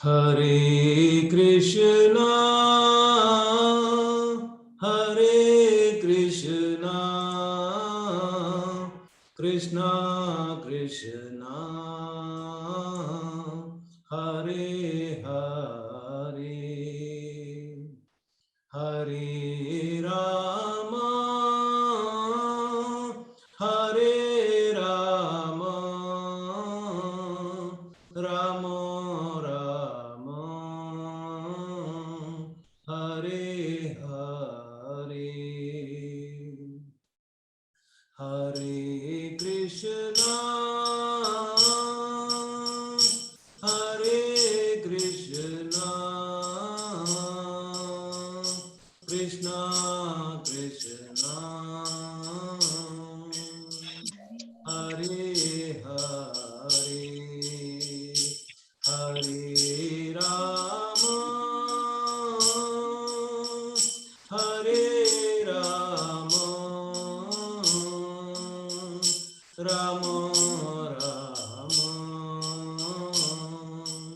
Hare Krishna, Hare Krishna, Krishna Krishna, Hare Hare, Hare Rama, Hare Rama, Rama Rama, Hare Hare, Hare Krishna, Hare Krishna, Krishna Krishna, Hare Hare, Hare Rama, Hare Rama, Rama Rama,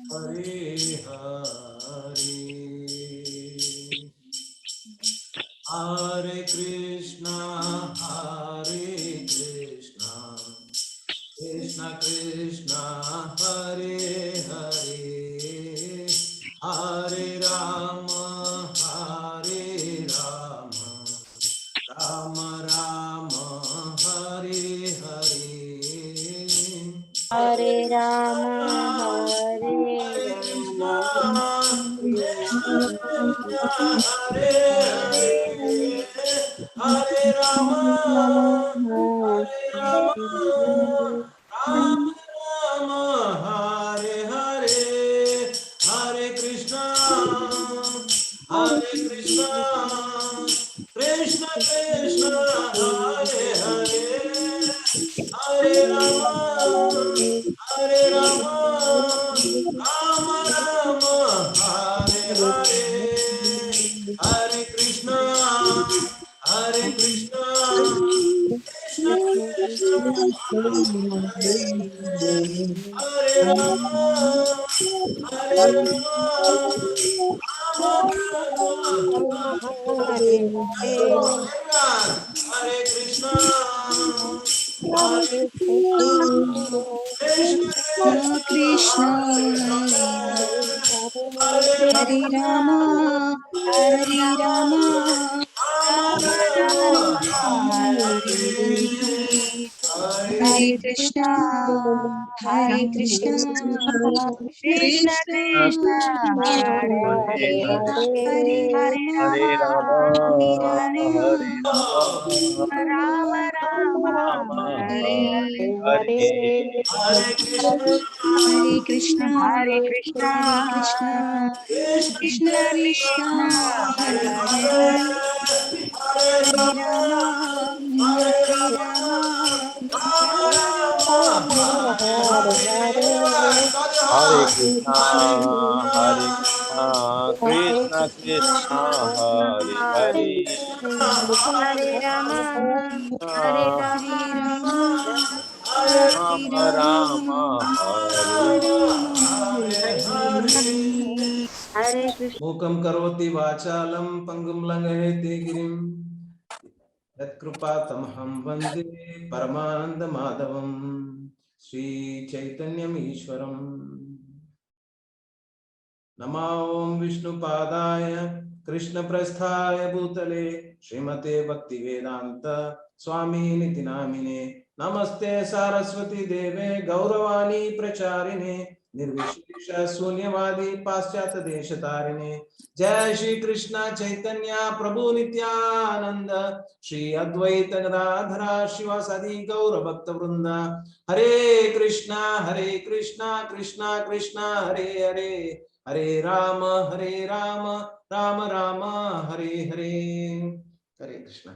Hare Hare, Hare Krishna, Hare Krishna, Krishna Krishna, Hare Hare, Hare Rama, Hare Rama, Rama Rama, Hare Hare, Hare Hare Rama, Krishna, Hare Hare Rama, Krishna, Krishna Krishna, Hare Hare, Hare Rama, Hare Rama, Rama Rama, Hare Hare, Hare Krishna, Hare Krishna, Krishna Krishna, Hare Hare, Hare Rama, Hare Rama, Rama Rama, Hare Hare, Hare Krishna, Hare Krishna, Krishna Krishna, Hare Hare, Hare Rama, Hare Rama, Rama Rama, Hare Hare. So everyone, Hare Krishna, Hare Krishna Krishna Krishna, Krishna Hare Hare Hare, Hare Hare Rama Hare Rama Rama, Rama Rama, Rama Hare Hare Hare. Hare Krishna Hare Krishna Krishna Krishna Krishna, Hare Krishna Hare, Hare Hare Rama Hare Rama, Hare Rama, Hare Rama Rama, Rama Rama, Rama Hare Hare Hare Hare. Hare. Hare Krishna, Hare Krishna, Hare Krishna, Hare Krishna, Krishna Krishna Krishna Krishna, Krishna, Krishna, Hare Hare Hare Hare, Hare. Hare, Hare Hare Rama, Hare Hare Rama, Rama, Rama Rama Rama, Hare Hare Hare. Hare. Everyone, clap your Hare hands. Krishna, Hare Hare Krishna, Krishna, Hare Krishna Krishna, Krishna, Hare Hare Hare. Krishna, Hare Hare Rama, Hare Hare Rama, Rama, Hare Hare Rama Rama, Rama, Hare. Hare Rama, Hare Hare. Hare Krishna. Mukam karoti vachalam pangum langayate girim yatkrupā tamaham vande paramananda madhavam Sri Chaitanyam Ishwaram. Namo Vishnu Padaya Krishna Prasthaya Bhutale Srimate Bhaktivedanta Swami Niti Namine Namaste Saraswati Deve Gauravani Pracharine Nirvishesha Sunyavadi Paschata Deshatarine Jai Shri Krishna Chaitanya Prabhu Nityananda Shri Advaita Gadadhara Shivasadi Gaura Bhakta Vrinda Hare Krishna Krishna Krishna Hare Hare Hare Rama, Rama Rama, Hare Hare. Hare Krishna.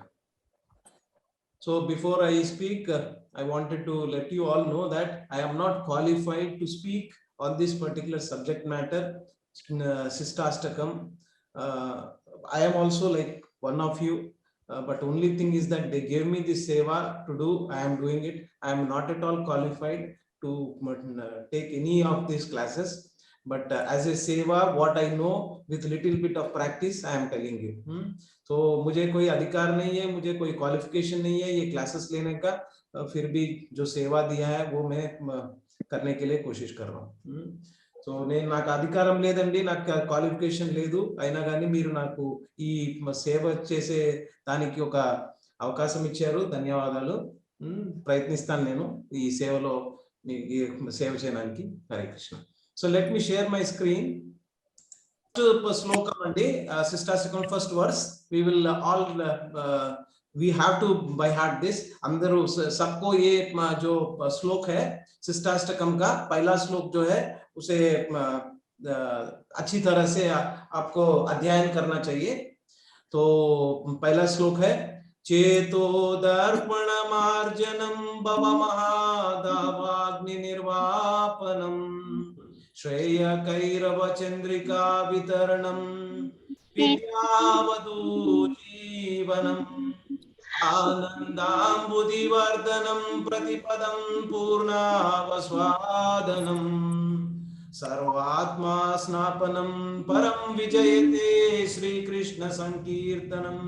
So before I speak, I wanted to let you all know that I am not qualified to speak on this particular subject matter, Sistastakam. I am also like one of you, but only thing is that they gave me this seva to do. I am doing it. I am not at all qualified to take any of these classes. but as a seva what I know with little bit of practice I am telling you. तो मुझे कोई अधिकार नहीं है, मुझे कोई qualification नहीं है ये क्लासेस लेने का, फिर भी जो सेवा दिया है वो मैं करने के लिए कोशिश कर रहा हूँ. సో నేను నాకు అధికారం లేదండి, నాకు క్వాలిఫికేషన్ లేదు, అయినా కానీ మీరు నాకు ఈ సేవ చేసే దానికి ఒక అవకాశం ఇచ్చారు, ధన్యవాదాలు. ప్రయత్నిస్తాను నేను ఈ సేవలో మీకు సేవ చేయడానికి. Hare Krishna. So let me share my screen. శ్లోకం అండి, sister second first verse. We will all we have to by heart this. अंदर सबको ये जो श्लोक है शिष्टाष्टकम का पहला श्लोक जो है उसे अच्छी तरह से आपको अध्ययन करना चाहिए. तो पहला श्लोक है, चेतो दर्पण मार्जनम भव महादावाग्नि निर्वापनम श्रेय कैरव चंद्रिका वितरणम विद्यावधू जीवनम आनंदांबुधिवर्धनम प्रतिपदम पूर्णावस्वादनम सर्वात्मा स्नापनम परम विजयते श्री कृष्ण संकीर्तनम.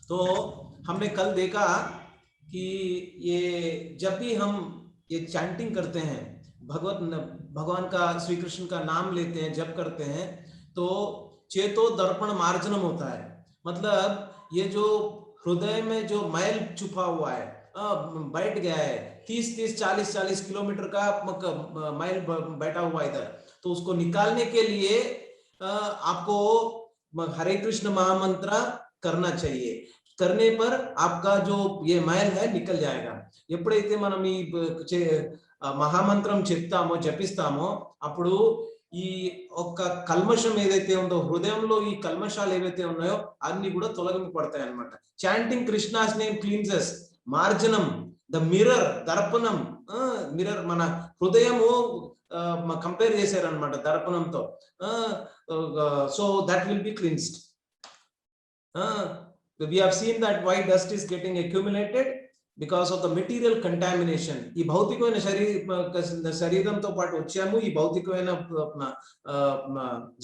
तो हमने कल देखा कि ये जब भी हम ये चैंटिंग करते हैं, भगवान का श्री कृष्ण का नाम लेते हैं, जप करते हैं, तो चेतो दर्पण मार्जनम होता है. मतलब ये जो हृदय में जो मैल छुपा हुआ है, बैठ गया है, 30-30 40-40 किलोमीटर का मैल बैठा हुआ है इधर, तो उसको निकालने के लिए आपको हरे कृष्ण महामंत्र करना चाहिए. करने पर आपका जो ये मैल है निकल जाएगा. ఎప్పుడైతే మనం ఈ మహామంత్రం చెప్తామో జపిస్తామో అప్పుడు ఈ ఒక్క కల్మషం ఏదైతే ఉందో హృదయంలో ఈ కల్మషాలు ఏవైతే ఉన్నాయో అన్ని కూడా తొలగింపబడతాయి అన్నమాట. Chanting Krishna's name cleanses. మార్జనం ద మిర్రర్, దర్పణం, మిర్రర్ మన హృదయము కంపేర్ చేశారన్నమాట దర్పణంతో. So that will be cleansed. we have seen that why dust is getting accumulated because of the material contamination. ఈ భౌతికమైన శరీరంతో పాటు వచ్చాము ఈ భౌతికమైన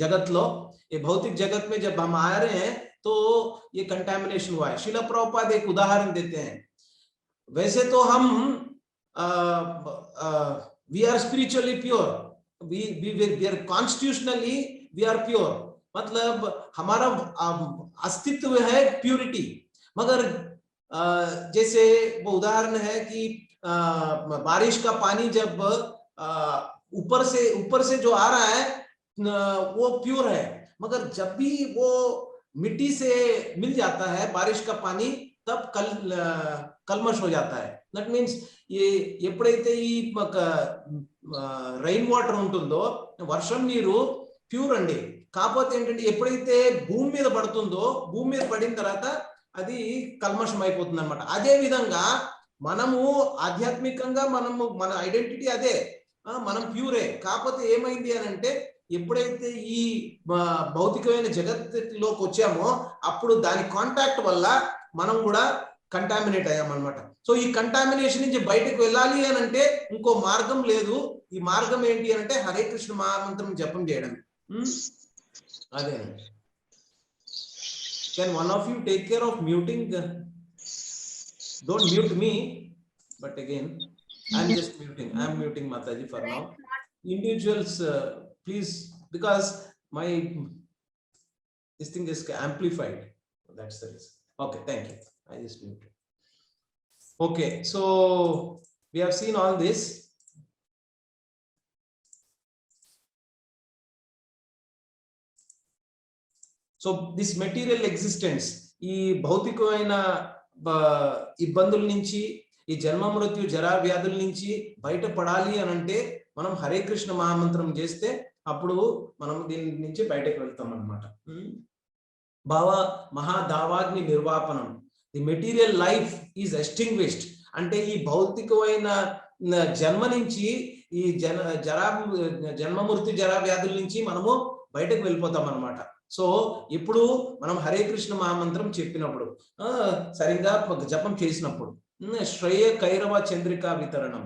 जगत लो. ये भौतिक जगत में जब हम आ रहे हैं तो ये कंटामिनेशन हुआ है. शिला प्रभुपाद एक उदाहरण देते हैं. वैसे तो हम we are spiritually pure, we are constitutionally we are pure. मतलब हमारा अस्तित्व है प्यूरिटी, मगर जैसे वो उदाहरण है कि बारिश का पानी जब ऊपर से जो आ रहा है वो प्योर है, मगर जब भी वो मिट्टी से मिल जाता है बारिश का पानी तब कलमश हो जाता है. दट मीन्स ये ఎప్పుడైతే ఈ రెయిన్ వాటర్ ఉంటుందో వర్షం నీరు ప్యూర్ అండి. కాకపోతే ఏంటంటే ఎప్పుడైతే భూమి మీద పడుతుందో భూమి మీద పడిన తర్వాత అది కల్మషం అయిపోతుంది అన్నమాట. అదే విధంగా మనము ఆధ్యాత్మికంగా మనము మన ఐడెంటిటీ అదే, మనం ప్యూరే. కాకపోతే ఏమైంది అని అంటే ఎప్పుడైతే ఈ భౌతికమైన జగత్తులోకి వచ్చామో అప్పుడు దాని కాంటాక్ట్ వల్ల మనం కూడా కంటామినేట్ అయ్యామన్నమాట. సో ఈ కంటామినేషన్ నుంచి బయటకు వెళ్ళాలి అని అంటే ఇంకో మార్గం లేదు. ఈ మార్గం ఏంటి అంటే హరే కృష్ణ మహామంత్రం జపం చేయడం. అదే. Can one of you take care of muting? Don't mute me, but again I'm just muting. I'm muting Mataji for now. Individuals, please, because my this thing is amplified. That's the reason. Okay, thank you. I just muted. Okay, so we have seen all this. So this material existence, ఈ భౌతికమైన ఇబ్బందుల నుంచి ఈ జన్మ మృత్యు జరా వ్యాధుల నుంచి బయటపడాలి అని అంటే మనం హరే కృష్ణ మహామంత్రం చేస్తే అప్పుడు మనం దీని నుంచి బయటకు వెళ్తాం అన్నమాట. భావ మహాదావాగ్ని నిర్వాపనం. The material life is extinguished. అంటే ఈ భౌతికమైన జన్మ నుంచి ఈ జన్మ మృత్యు జరా వ్యాధుల నుంచి మనము బయటకు వెళ్ళిపోతాం అన్నమాట. సో ఇప్పుడు మనం హరే కృష్ణ మహామంత్రం చెప్పినప్పుడు సరిగ్గా జపం చేసినప్పుడు Shreya కైరవ Chandrika వితరణం,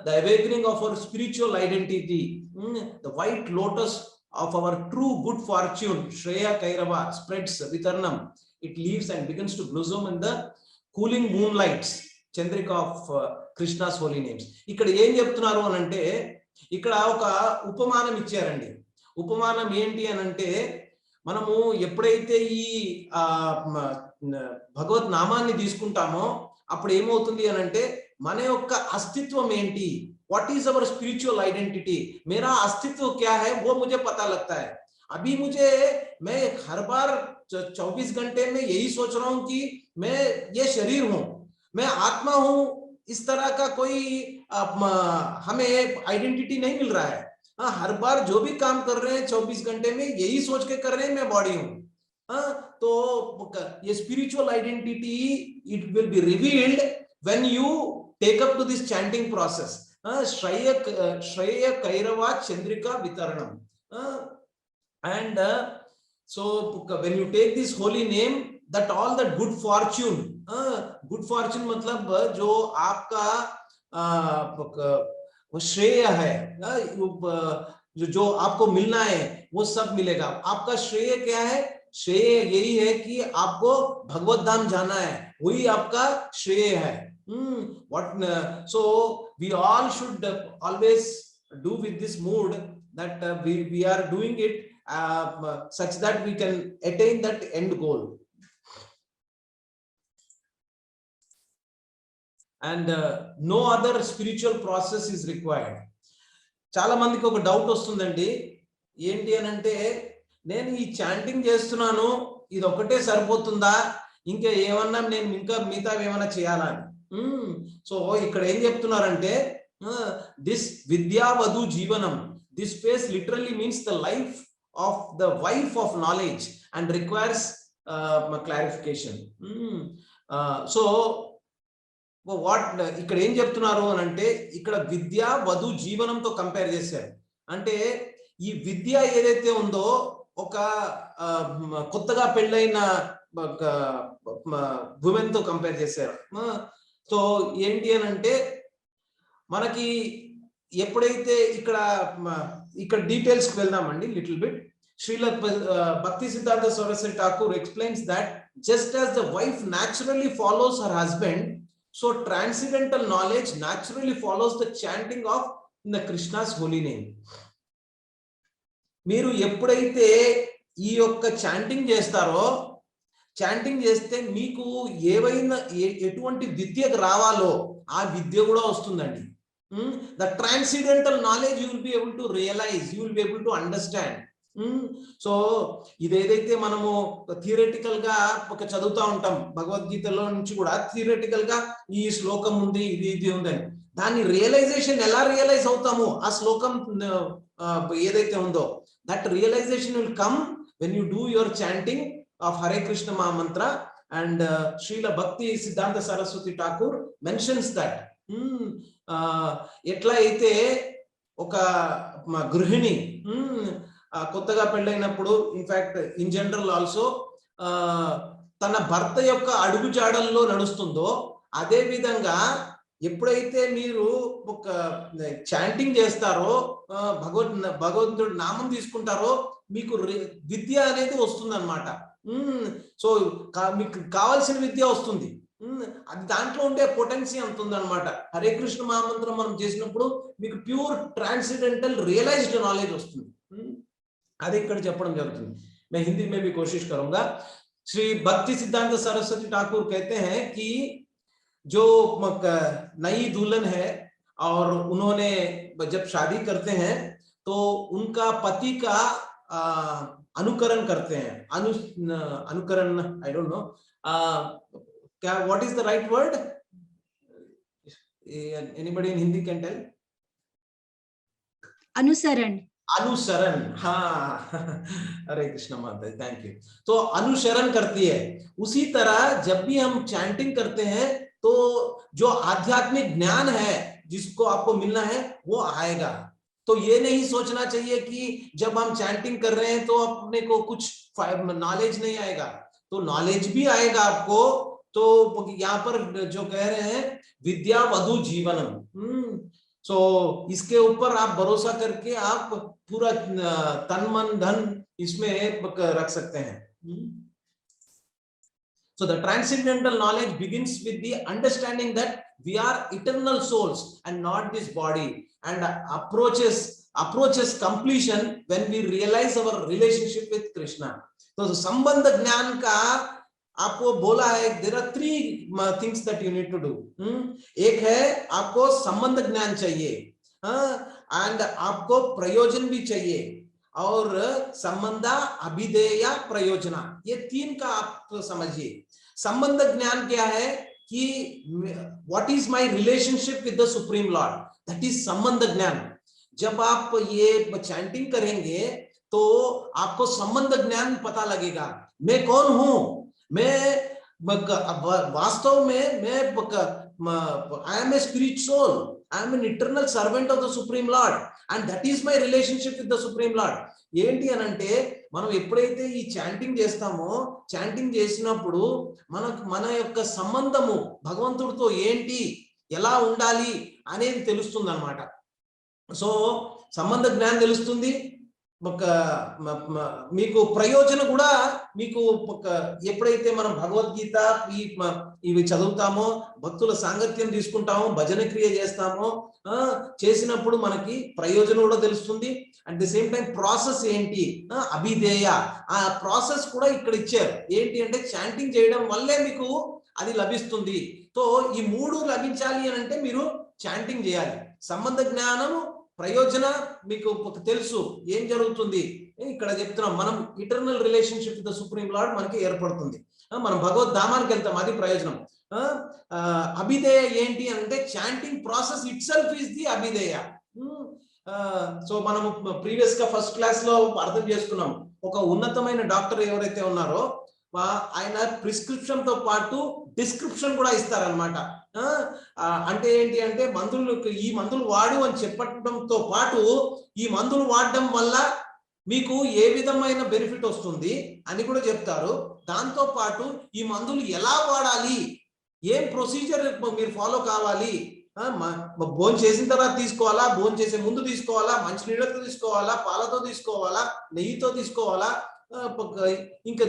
the awakening of our spiritual identity, the white lotus of our true good fortune, Shreya Kairava, spreads Vitarnam. It leaves and begins to blossom in the cooling moonlights, Chandrika of Krishna's holy names. ఇక్కడ ఏం చెప్తున్నారు అని అంటే, ఇక్కడ ఒక ఉపమానం ఇచ్చారండి. ఉపమానం ఏంటి అని అంటే, మనము ఎప్పుడైతే ఈ భగవత్ నామాన్ని తీసుకుంటామో అప్పుడు ఏమవుతుంది అని అంటే, మన యొక్క అస్తిత్వం ఏంటి, what is our spiritual identity, मेरा अस्तित्व क्या है वो मुझे पता लगता है. अभी मैं हर बार 24 घंटे में यही सोच रहा हूं कि मैं ये शरीर हूं, मैं आत्मा हूं, इस तरह का कोई हमें आइडेंटिटी नहीं मिल रहा है. हर बार जो भी काम कर रहे हैं 24 घंटे में यही सोच के कर रहे हैं मैं बॉडी हूं. तो ये spiritual identity it will be revealed when you take up to this chanting process. Shreya Kairava Chandrika Vitaranam. And so when you take this holy name, that all that good fortune मतलब जो आपका श्रेय है, जो आपको मिलना है वो सब मिलेगा. आपका श्रेय क्या है? श्रेय यही है कि आपको भगवत धाम जाना है, वही आपका श्रेय है. So we all should always do with this mood that we are doing it such that we can attain that end goal. And no other spiritual process is required. చాలా మందికి ఒక డౌట్ వస్తుందండి, ఏంటి అని అంటే, నేను ఈ చాంటింగ్ చేస్తున్నాను, ఇది ఒకటే సరిపోతుందా, ఇంకా ఏమన్నా నేను ఇంకా మిగతా ఏమైనా చేయాలా అని. సో ఇక్కడ ఏం చెప్తున్నారంటే, దిస్ విద్యావధు జీవనం, this space literally means the life of the wife of knowledge and requires clarification. So what ఇక్కడ ఏం చెప్తున్నారు అని అంటే, ఇక్కడ విద్యా వధు జీవనంతో కంపేర్ చేశారు. అంటే ఈ విద్య ఏదైతే ఉందో ఒక కొత్తగా పెళ్ళైన ఉమెన్ తో కంపేర్ చేశారు. సో ఏంటి అని అంటే, మనకి ఎప్పుడైతే ఇక్కడ డీటెయిల్స్ కి వెళ్దామండి little bit. Srila Bhakti Siddhartha Saraswati Thakur explains that just as the wife naturally follows her husband, so transcendental knowledge naturally follows the chanting of the Krishna's holy name. మీరు ఎప్పుడైతే ఈ యొక్క చాంటింగ్ చేస్తారో, చాంటింగ్ చేస్తే మీకు ఏవైనా ఎటువంటి విద్యకు రావాలో ఆ విద్య కూడా వస్తుందండి. The transcendental knowledge you will be able to realise, you will be able to understand. So ఇదేదైతే మనము థియరిటికల్ గా చదువుతా ఉంటాం, భగవద్గీతలో నుంచి కూడా థియరిటికల్ గా ఈ శ్లోకం ఉంది, ఇది ఉందని, దాన్ని రియలైజేషన్ ఎలా రియలైజ్ అవుతాము, ఆ శ్లోకం ఏదైతే ఉందో that realisation will come when you do your chanting of Hare Krishna Mahamantra. And Srila Bhakti Siddhanta Saraswati Thakur mentions that ఎట్లా అయితే ఒక గృహిణి కొత్తగా పెళ్ళైనప్పుడు, ఇన్ఫాక్ట్ ఇన్ జనరల్ ఆల్సో, తన భర్త యొక్క అడుగు జాడల్లో నడుస్తుందో, అదే విధంగా ఎప్పుడైతే మీరు ఒక చాంటింగ్ చేస్తారో, భగవంతుడి నామం తీసుకుంటారో, మీకు విద్య అనేది వస్తుంది అన్నమాట. సో మీకు కావాల్సిన విద్య వస్తుంది. అది దాంట్లో ఉండే పొటెన్సీ అంత ఉందన్నమాట. హరే కృష్ణ మహామంత్రం మనం చేసినప్పుడు మీకు ప్యూర్ ట్రాన్సిడెంటల్ రియలైజ్డ్ నాలెడ్జ్ వస్తుంది. అది ఇక్కడ చెప్పడం జరుగుతుంది. मैं हिंदी में भी कोशिश करूंगा. श्री भक्ति सिद्धांत सरस्वती ठाकुर कहते हैं कि जो नई दुल्हन है और उन्होंने जब शादी करते हैं तो उनका पति का अनुकरण करते हैं. अनुकरण, आई डोंट नो क्या, what is the right word, anybody in Hindi can tell? अनुसरण. अनुसरण, हाँ. हरे कृष्ण माता, थैंक यू. तो अनुसरण करती है. उसी तरह जब भी हम चैंटिंग करते हैं तो जो आध्यात्मिक ज्ञान है जिसको आपको मिलना है वो आएगा. तो ये नहीं सोचना चाहिए कि जब हम चैंटिंग कर रहे हैं तो अपने को कुछ नॉलेज नहीं आएगा. तो नॉलेज भी आएगा आपको, तो यहाँ पर जो कह रहे हैं विद्या वधु जीवनम, सो इसके ऊपर आप भरोसा करके आप पूरा तन मन धन इसमें रख सकते हैं। So the transcendental knowledge begins with the understanding that we are eternal souls and not this body, and approaches completion when we realize our relationship with Krishna. तो संबंध ज्ञान का आपको बोला है, there are three things that you need to do. एक है आपको संबंध ज्ञान चाहिए, एंड आपको प्रयोजन भी चाहिए, और संबंध अभिधेय प्रयोजना, ये तीन का आप समझिए। संबंध ज्ञान क्या है कि what is my relationship with the supreme Lord, that is संबंध ज्ञान। जब आप ये चैंटिंग करेंगे तो आपको संबंध ज्ञान पता लगेगा, मैं कौन हूं, मैं वास्तव में मैं I am a spirit soul, I am an eternal servant of the Supreme Lord, and that is my relationship with the Supreme Lord. ఏంటి అని అంటే మనం ఎప్పుడైతే ఈ చాంటింగ్ చేస్తామో, చాంటింగ్ చేసినప్పుడు మన యొక్క సంబంధము భగవంతుడితో ఏంటి, ఎలా ఉండాలి అనేది తెలుస్తుంది అన్నమాట. సో సంబంధ జ్ఞానం తెలుస్తుంది, మీకు ప్రయోజనం కూడా మీకు ఎప్పుడైతే మనం భగవద్గీత ఇవి చదువుతామో, భక్తుల సాంగత్యం తీసుకుంటామో, భజన క్రియ చేస్తామో, చేసినప్పుడు మనకి ప్రయోజనం కూడా తెలుస్తుంది. At the same time process ఏంటి, అభిధేయ, ఆ ప్రాసెస్ కూడా ఇక్కడ ఇచ్చారు. ఏంటి అంటే చాంటింగ్ చేయడం వల్లే మీకు అది లభిస్తుంది. సో ఈ మూడు లభించాలి అని అంటే మీరు చాంటింగ్ చేయాలి. సంబంధ జ్ఞానము, ప్రయోజన మీకు తెలుసు ఏం జరుగుతుంది, ఇక్కడ చెప్తున్నాం మనం eternal relationship with the supreme lord మనకి ఏర్పడుతుంది, మనం భగవద్ధామానికి వెళ్తాం, అది ప్రయోజనం. అభిధేయ ఏంటి అంటే chanting process itself is the అభిధేయ. సో మనం ప్రీవియస్ గా ఫస్ట్ క్లాస్ లో అర్థం చేసుకున్నాం, ఒక ఉన్నతమైన డాక్టర్ ఎవరైతే ఉన్నారో ఆయన ప్రిస్క్రిప్షన్ తో పాటు డిస్క్రిప్షన్ కూడా ఇస్తారనమాట. అంటే ఏంటి అంటే ఈ మందులు వాడు అని చెప్పడంతో పాటు ఈ మందులు వాడడం వల్ల మీకు ఏ విధమైన బెనిఫిట్ వస్తుంది అని కూడా చెప్తారు. దాంతో పాటు ఈ మందులు ఎలా వాడాలి, ఏం ప్రొసీజర్ మీరు ఫాలో కావాలి, భోజనం చేసిన తర్వాత తీసుకోవాలా, భోజనం చేసే ముందు తీసుకోవాలా, మంచి నీళ్ళతో తీసుకోవాలా, పాలతో తీసుకోవాలా, నెయ్యితో తీసుకోవాలా, ఇంకా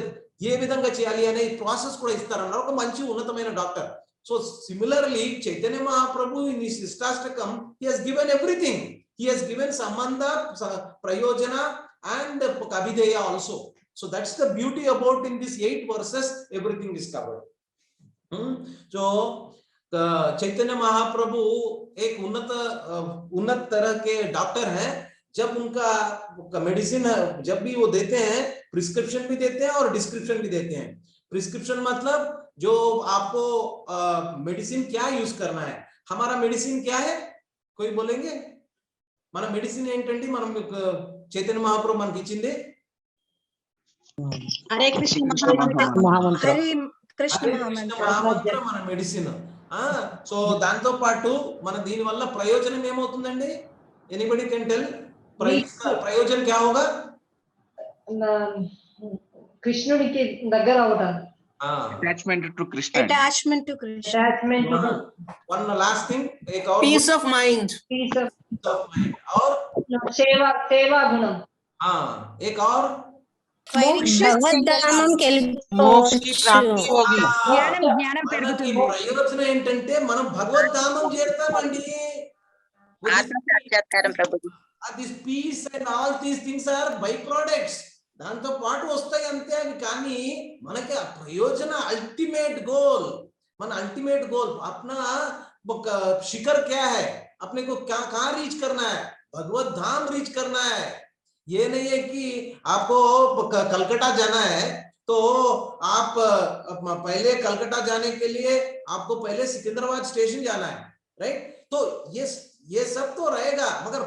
ఏ విధంగా చేయాలి అనే ప్రాసెస్ కూడా ఇస్తారన్నారు ఒక మంచి ఉన్నతమైన doctor. So similarly Chaitanya Mahaprabhu in his ఇష్టాష్టకం he has given everything, he has given సంబంధ, ప్రయోజన and అభిధేయ also. So that's the beauty about in this 8 verses, everything is covered. So Chaitanya Mahaprabhu एक उन्नत तरह के डॉक्टर हैं. जब उनका मेडिसिन जब भी वो देते हैं, प्रिस्क्रिप्शन भी देते हैं और डिस्क्रिप्शन भी देते हैं. प्रिस्क्रिप्शन मतलब जो आपको मेडिसिन क्या यूज करना है. हमारा मेडिसिन क्या है, कोई बोलेंगे? మన మెడిసిన్ ఏంటంటే మనం చైతన్య మహాప్రభు మనకి ఇచ్చింది హరే కృష్ణ మహామంత్ర, హరే కృష్ణ మహామంత్ర మన మెడిసిన్. సో దాంతో పాటు మన దీని వల్ల ప్రయోజనం ఏమవుతుందండి? ఎనీబడి కెన్ టెల్ ప్రయోజనం क्या होगा? కృష్ణుడికి దగ్గర అవడం, attachment to Krishna, attachment to Krishna, attachment to one last thing, एक और peace of mind, peace of mind, और सेवा गुणम. हाँ, एक और భగవద్ధామం मोक्ष की प्राप्ति होगी. జ్ఞానం పెరుగుతుంది. ప్రయోజనం ఏంటంటే మనం భగవద్ధామం చేస్తామండి. ఆత్మ సాక్షాత్కారం Prabhuji. This peace and all these things are by products, దాంతో పాటు వస్తాయి అంతే. అవి కానీ మనకి ఆ ప్రయోజన అల్టిమేట్ గోల్, మన అల్టిమేట్ गोल अपना शिखर क्या है, अपने को क्या कहाँ रीच करना है, भगवत धाम रीच करना है. ये नहीं है कि आपको कलकत्ता जाना है तो आप पहले कलकत्ता जाने के लिए आपको पहले सिकंदराबाद स्टेशन जाना है, राइट? तो ये सब तो रहेगा, मगर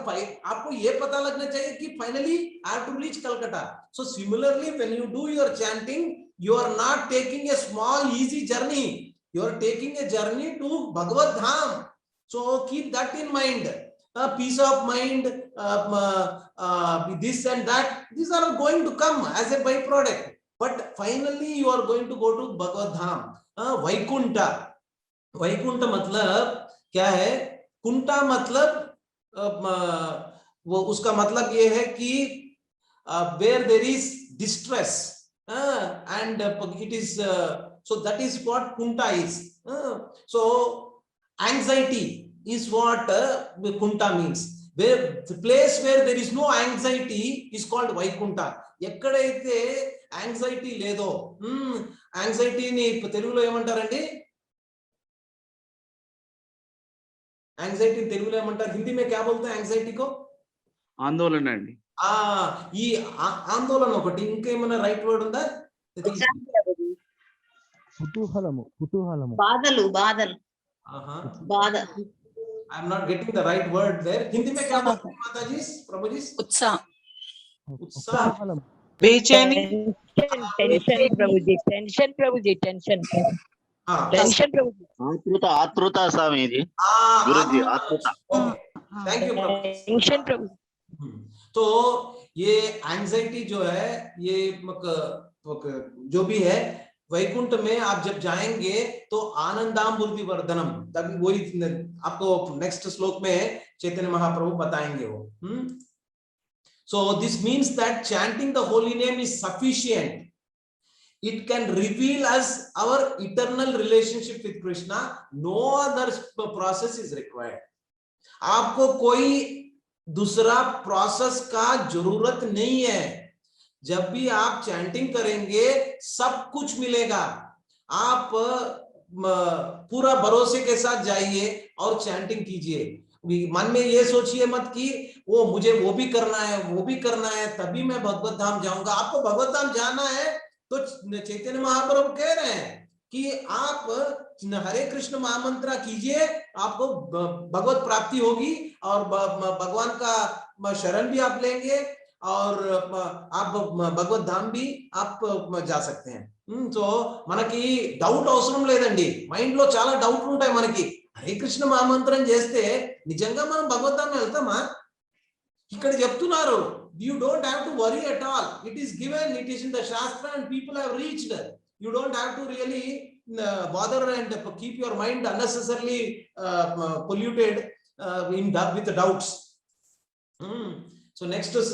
आपको ये पता लगना चाहिए कि finally I have to reach Calcutta. So similarly when you do your chanting, you are not taking a small easy journey, you are taking a journey to Bhagavad Dham. So keep that in mind. Peace of mind, this and that, these are going to come as a byproduct, but finally you are going to go to Bhagavad Dham. Vaikuntha, Vaikuntha मतलब क्या है? कुंटा मतलब वो उसका मतलब ये है कि where there is distress and it is so that is what kunta is. So anxiety is what kunta means. Where the place where there is no anxiety is called vaikunta. ఎక్కడైతే యాంగ్జైటీ లేదో, యాంగ్జైటీని తెలుగులో ఏమంటారండి? Anxiety Telugu में ఏమంటారు? हिंदी में क्या बोलते हैं एंग्जाइटी को? ఆందోళన అండి. ఈ ఆందోళన ఒకటి, ఇంకా ఏమైనా రైట్ వర్డ్ ఉందా? కుతూహలము, కుతూహలము, బాధలు, బాధలు, బాధ. I am not getting the right word there. Hindi में क्या बोलते हैं माताजी, प्रभुजी? उत्साह, उत्साह, बेचैनी, टेंशन प्रभुजी, टेंशन प्रभुजी, टेंशन, टेंशन प्रभुजी, आतृता, आतृता स्वामी जी, गुरुजी आतृता. थैंक यू प्रभु. टेंशन प्रभुजी. तो ये एंजाइटी जो है, ये जो भी है, वैकुंठ में आप जब जाएंगे तो आनंदामृति वर्धनम, तभी वही आपको नेक्स्ट श्लोक में चैतन्य महाप्रभु बताएंगे वो. So this means that chanting the holy name is sufficient. It can reveal us our eternal relationship with Krishna. No other process is required. आपको कोई दूसरा प्रोसेस का जरूरत नहीं है. जब भी आप चैंटिंग करेंगे सब कुछ मिलेगा. आप पूरा भरोसे के साथ जाइए और चैंटिंग कीजिए. मन में ये सोचिए मत कि वो मुझे वो भी करना है, वो भी करना है, तभी मैं भगवत धाम जाऊंगा. आपको भगवत धाम जाना है तो चैतन्य महाप्रभु कह रहे हैं कि आप हरे कृष्ण महामंत्र कीजिए, आपको भगवत प्राप्ति होगी और भगवान का शरण भी आप लेंगे और आप भगवत धाम भी आप जा सकते हैं. సో మనకి డౌట్ అవసరం లేదండి. మైండ్ లో చాలా డౌట్లు ఉంటాయి మనకి. హరే కృష్ణ మహామంత్రం చేస్తే నిజంగా మనం భగవద్ధామం వెళ్తామా? ఇక్కడ చెప్తున్నారు, you don't have to worry at all. It is given, it is in the shastra and people have reached. You don't have to really bother and keep your mind unnecessarily polluted with the doubts. So next is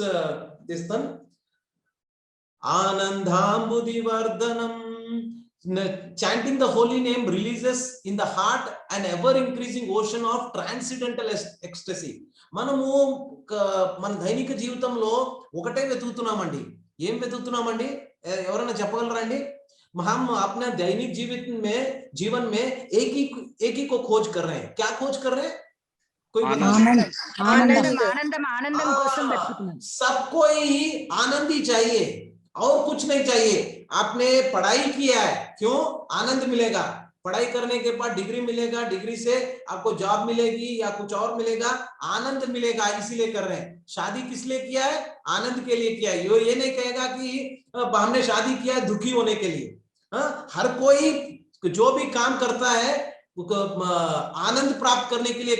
this one. Anandambudhi vardhanam. Chanting the holy name releases in the heart an ever increasing ocean of transcendental ecstasy. మనము మన దైనిక జీవితంలో ఒకటే వెతుకుతున్నామండి. ఏం వెతుకుతున్నామండి? ఎవరైనా చెప్పగలరా అండి? हम अपने दैनिक जीवन में एक ही को खोज कर रहे हैं. क्या खोज कर रहे हैं? कोई ఆనందం కోసం వెతుకుతున్నాం. सबको ही आनंद ही चाहिए और कुछ नहीं चाहिए. आपने पढ़ाई किया है, क्यों? आनंद मिलेगा. पढ़ाई करने के बाद डिग्री मिलेगा, डिग्री से आपको जॉब मिलेगी या कुछ और मिलेगा, आनंद मिलेगा, इसीलिए कर रहे हैं. शादी किस लिए किया है? आनंद के लिए किया है. ये नहीं कहेगा कि हमने शादी किया है दुखी होने के लिए. हर कोई जो भी काम करता है आनंद प्राप्त करने के लिए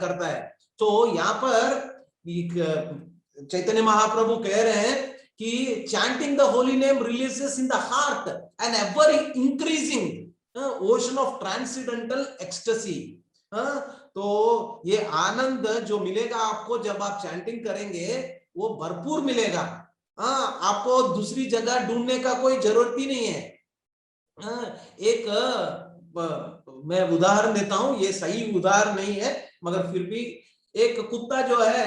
करता है. तो यहाँ पर चैतन्य महाप्रभु कह रहे हैं कि chanting the holy name releases in the heart an ever increasing ocean of transcendental ecstasy. तो ये आनंद जो मिलेगा आपको जब आप चैंटिंग करेंगे वो भरपूर मिलेगा. आपको दूसरी जगह ढूंढने का कोई जरूरत ही नहीं है. एक मैं उदाहरण देता हूं, ये सही उदाहरण नहीं है मगर फिर भी, एक कुत्ता जो है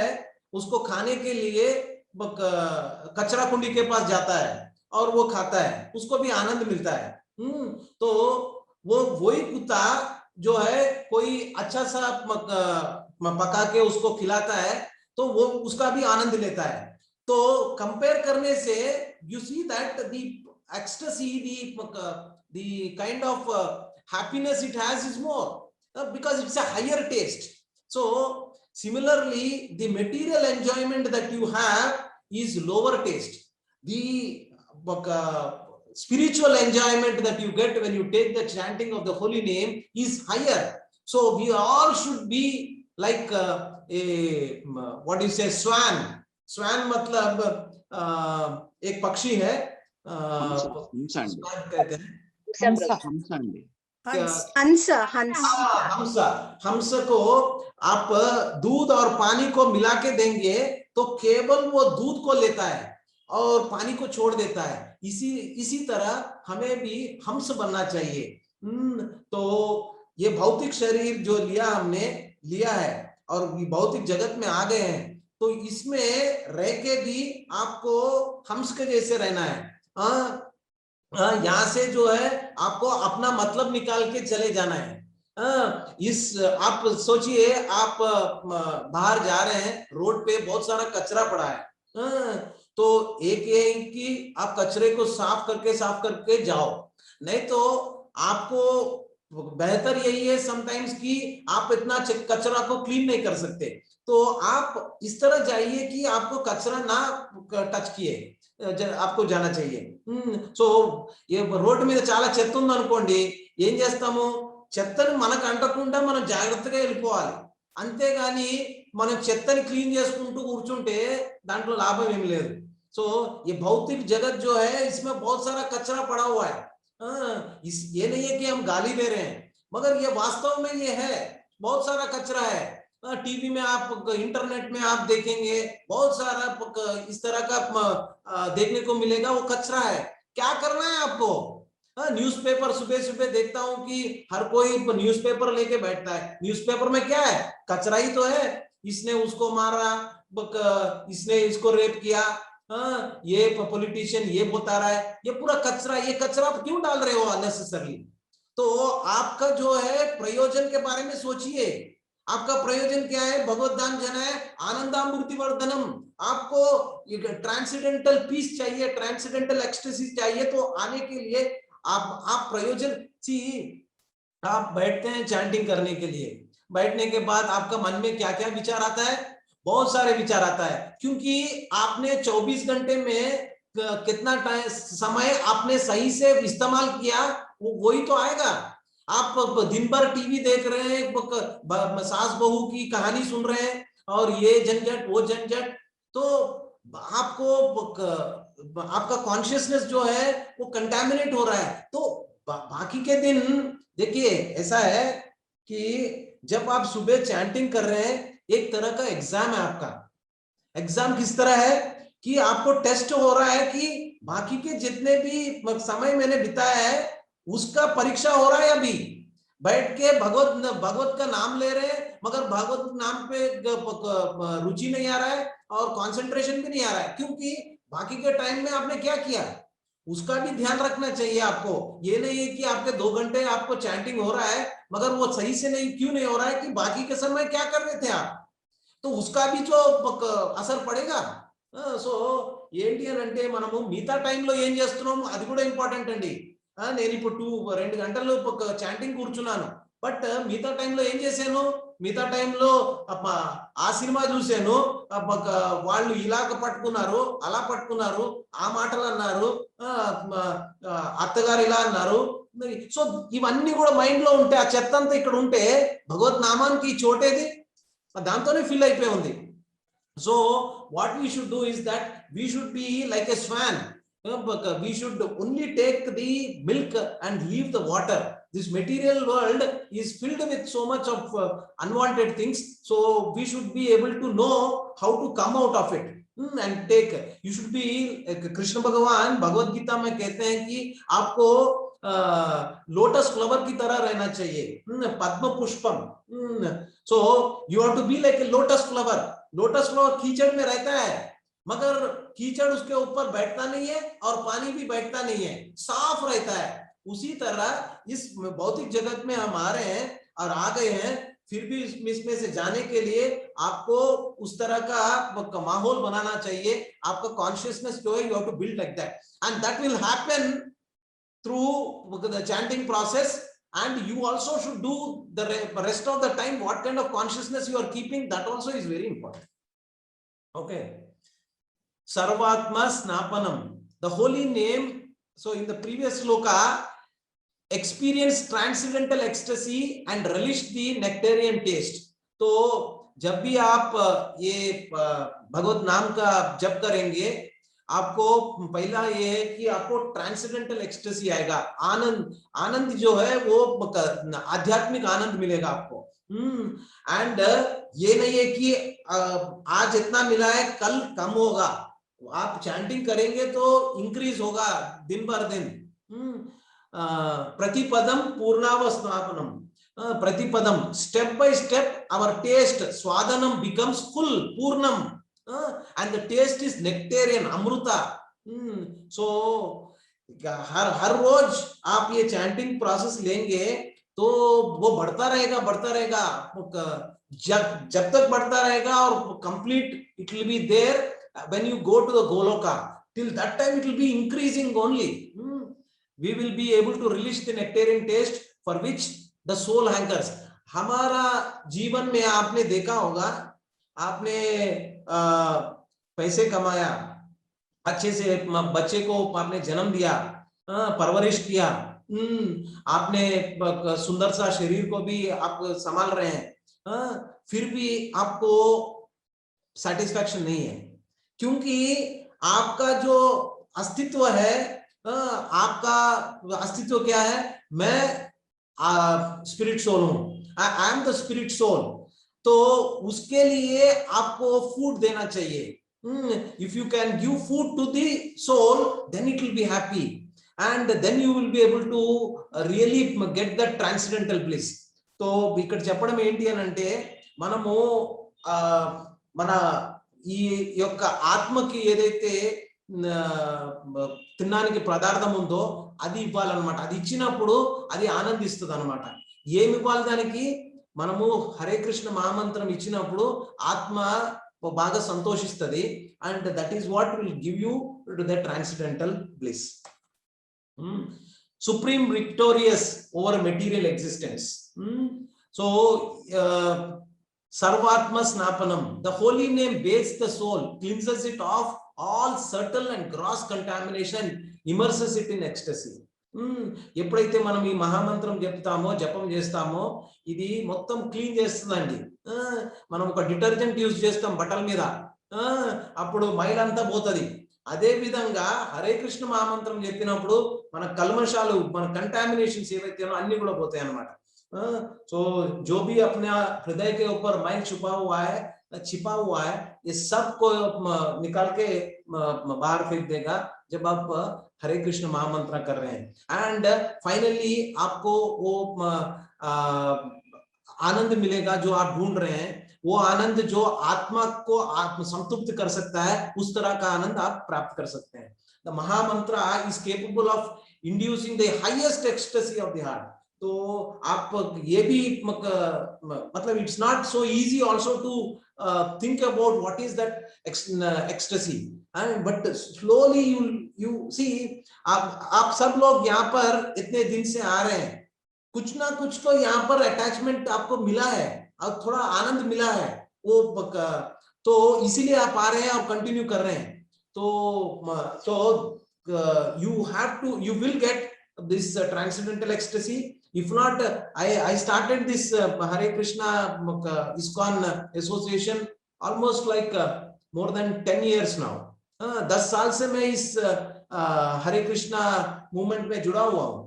उसको खाने के लिए कचरा कुंडी के पास जाता है और वो खाता है, उसको भी आनंद मिलता है. तो वो वही कुत्ता जो है कोई अच्छा सा पका के उसको खिलाता है तो वो उसका भी आनंद लेता है. तो कंपेयर करने से you see that the ecstasy, the kind of happiness it has is more because it's a higher taste. So similarly, the material enjoyment that you have is lower taste. The spiritual enjoyment that you get when you take the chanting of the holy name is higher. So we all should be like a what do you say, swan. Swan मतलब एक पक्षी है. हंस हंस हंस हंस को आप दूध और पानी को मिला के देंगे तो केवल वो दूध को लेता है और पानी को छोड़ देता है। इसी तरह हमें भी हंस बनना चाहिए। तो ये भौतिक शरीर जो हमने लिया है और भौतिक जगत में आ गए हैं, तो इसमें रह के भी आपको हंस के जैसे रहना है। यहाँ से जो है आपको अपना मतलब निकाल के चले जाना है। आप सोचिए, आप बाहर जा रहे हैं, रोड पे बहुत सारा कचरा पड़ा है, तो एक ये कि आप कचरे को साफ करके जाओ, नहीं तो आपको बेहतर यही है समटाइम्स कि आप इतना कचरा को क्लीन नहीं कर सकते, तो आप इस तरह जाइए कि आपको कचरा ना टच किए आपको जाना चाहिए। సో రోడ్డు మీద చాలా చెత్త ఉంది అనుకోండి, ఏం చేస్తాము, చెత్తని మనకు అంటకుండా మనం జాగ్రత్తగా వెళ్ళిపోవాలి, అంతేగాని మనం చెత్తని క్లీన్ చేసుకుంటూ కూర్చుంటే దాంట్లో లాభం ఏమీ లేదు। సో ये भौतिक जगत जो है इसमें बहुत सारा कचरा पड़ा हुआ है। ये नहीं है कि हम गाली दे रहे हैं, मगर ये वास्तव में ये है, बहुत सारा कचरा है। टीवी में आप, इंटरनेट में आप देखेंगे बहुत सारा इस तरह का देखने को मिलेगा, वो कचरा है। क्या करना है आपको? न्यूज़पेपर सुबह सुबह देखता हूं कि हर कोई न्यूज़पेपर लेके बैठता है। न्यूज़पेपर में क्या है? कचरा ही तो है। इसने उसको मारा, इसने इसको रेप किया, ये पॉलिटिशियन ये बता रहा है, ये पूरा कचरा। ये कचरा आप क्यों डाल रहे हो अननेसेसरली? तो आपका जो है प्रयोजन के बारे में सोचिए। आपका प्रयोजन क्या है? भगवत धाम जाना है, आनंदामृति वर्धनम। आपको ट्रांसेंडेंटल पीस चाहिए, ट्रांसेंडेंटल एक्सटेसिस चाहिए, तो आने के लिए आप प्रयोजन आप बैठते हैं चैंटिंग करने के लिए, बैठने के बाद आपका मन में क्या क्या विचार आता है? बहुत सारे विचार आता है, क्योंकि आपने 24 घंटे में कितना समय आपने सही से इस्तेमाल किया, वही तो आएगा। आप दिन भर टीवी देख रहे हैं, सास बहू की कहानी सुन रहे हैं, और ये झंझट वो झंझट, तो आपका कॉन्शियसनेस जो है वो कंटामिनेट हो रहा है। तो बाकी के दिन देखिए, ऐसा है कि जब आप सुबह चैंटिंग कर रहे हैं, एक तरह का एग्जाम है आपका। एग्जाम किस तरह है कि आपको टेस्ट हो रहा है कि बाकी के जितने भी समय मैंने बिताया है उसका परीक्षा हो रहा है। अभी बैठ के भगवत का नाम ले रहे हैं, मगर भगवत नाम पे रुचि नहीं आ रहा है और कंसंट्रेशन भी नहीं आ रहा है, क्योंकि बाकी के टाइम में आपने क्या किया उसका भी ध्यान रखना चाहिए आपको। ये नहीं है कि आपके 2 घंटे आपको चैंटिंग हो रहा है, मगर वो सही से नहीं क्यों नहीं हो रहा है कि बाकी के समय क्या कर रहे थे आप, तो उसका भी जो असर पड़ेगा। సో ఏంటి అని అంటే మనము మిగతా టైంలో ఏం చేస్తున్నాము అది కూడా ఇంపార్టెంట్ అండి। నేను ఇప్పుడు 2 గంటలు చాంటింగ్ కూర్చున్నాను, బట్ మిగతా టైంలో ఏం చేశాను? మిగతా టైంలో ఆ సినిమా చూశాను, వాళ్ళు ఇలాగ పట్టుకున్నారు, అలా పట్టుకున్నారు, ఆ మాటలు అన్నారు, అత్తగారు ఇలా అన్నారు। సో ఇవన్నీ కూడా మైండ్ లో ఉంటే, ఆ చెత్త అంతా ఇక్కడ ఉంటే భగవత్ నామానికి చోటేది దాంతోనే ఫిల్ అయిపోయి ఉంది। So what we should do is that we should be like a swan. We should only take the milk and leave the water. This material world is filled with so much of unwanted things, so we should be able to know how to come out of it and take. You should be, Krishna Bhagavan Bhagavad Gita में कहते हैं कि आपको lotus flower की तरह रहना चाहिए, पद्म पुष्पम। So you have to be like a lotus flower. Lotus flower कीचड़ में रहता है, मगर कीचड़ उसके ऊपर बैठता नहीं है और पानी भी बैठता नहीं है, साफ रहता है। उसी तरह इस भौतिक जगत में हम आ रहे हैं और आ गए हैं, फिर भी इसमें से जाने के लिए आपको उस तरह का माहौल बनाना चाहिए। आपका कॉन्शियसनेस जो है you have to build like that, and that will happen through the chanting process. And you also should do the rest of the time what kind of consciousness you are keeping, that also is very important. Okay, Sarvatma Snapanam, the holy name. So in the previous sloka, experience transcendental ecstasy and relish the nectarian taste. तो जब भी आप ये भगवत नाम का जप करेंगे, आपको पहला ये है कि आपको ट्रांसेंडेंटल एक्सटेसी आएगा, आनंद, आनंद जो है वो आध्यात्मिक आनंद मिलेगा आपको। एंड ये नहीं है कि आज इतना मिला है कल कम होगा, आप चैंटिंग करेंगे तो इंक्रीज होगा दिन भर दिन। प्रतिपदम पूर्णावस्थापनम, प्रतिपदम, step by step our taste swadanam becomes full, purnam, and the taste is nectarian, amruta. So हर रोज आप ये चैंटिंग प्रोसेस लेंगे तो वो बढ़ता रहेगा, जब तक बढ़ता रहेगा और complete it will be there when you go to the Goloka. Till that time it will be increasing only. We will be able to release the nectarian taste for which the soul hankers. हमारा जीवन में आपने देखा होगा, आपने पैसे कमाया, अच्छे से बच्चे को आपने जन्म दिया, परवरिश किया, आपने सुंदर सा शरीर को भी आप संभाल रहे हैं, फिर भी आपको सेटिस्फैक्शन नहीं है, क्योंकि आपका जो अस्तित्व है, आपका अस्तित्व क्या है? मैं स्पिरिट सोल हूं, I am the spirit soul. तो उसके लिए आपको फूड देना चाहिए। If you can give food to the soul, then it will be happy, and then you will be able to really get the transcendental bliss. So ఇక్కడ చెప్పడం ఏంటి అని అంటే, మనము మన ఈ యొక్క ఆత్మకి ఏదైతే తినడానికి పదార్థం ఉందో అది ఇవ్వాలన్నమాట. అది ఇచ్చినప్పుడు అది ఆనందిస్తుంది అన్నమాట. ఏమి ఇవ్వాలి దానికి? మనము హరే కృష్ణ మహామంత్రం ఇచ్చినప్పుడు ఆత్మ బాగా సంతోషిస్తుంది, and that is what will give you to the transcendental bliss. Supreme victorious over material existence. So Sarvatma Snapanam, the holy name bathes the soul, cleanses it of all subtle and gross contamination, immerses it in ecstasy. ఎప్పుడైతే మనం ఈ మహామంత్రం చెప్తామో, జపం చేస్తామో, ఇది మొత్తం clean చేస్తుందండి. మనం ఒక డిటర్జెంట్ యూజ్ చేస్తాం బట్టల మీద, అప్పుడు మైలంతా పోతుంది. అదే విధంగా హరే కృష్ణ మహామంత్రం చెప్పినప్పుడు మన కల్మషాలు, మన కంటామినేషన్స్ ఏవైతే అన్ని కూడా పోతాయి అన్నమాట. तो जो भी अपने हृदय के ऊपर मैल छिपा हुआ है, ये सब को निकाल के बाहर फेंक देगा जब आप हरे कृष्ण महामंत्र कर रहे हैं. एंड फाइनली आपको वो आनंद मिलेगा जो आप ढूंढ रहे हैं. वो आनंद जो आत्मा को आत्म संतुष्ट कर सकता है, उस तरह का आनंद आप प्राप्त कर सकते हैं. The महामंत्र is capable of inducing the highest ecstasy of the heart. तो आप ये भी मतलब it's not so easy also to think about what is that ecstasy, but slowly you see, आप सब लोग यहाँ पर इतने दिन से आ रहे हैं, कुछ ना कुछ तो यहाँ पर अटैचमेंट आपको मिला है और थोड़ा आनंद मिला है, वो तो इसीलिए आप आ रहे हैं और कंटिन्यू कर रहे हैं. तो you will get this transcendental ecstasy. If not, I started this Hare Krishna ISKCON association almost like more than 10 years now. 10 साल से मैं इस हरे कृष्णा मूवमेंट में जुड़ा हुआ हूँ.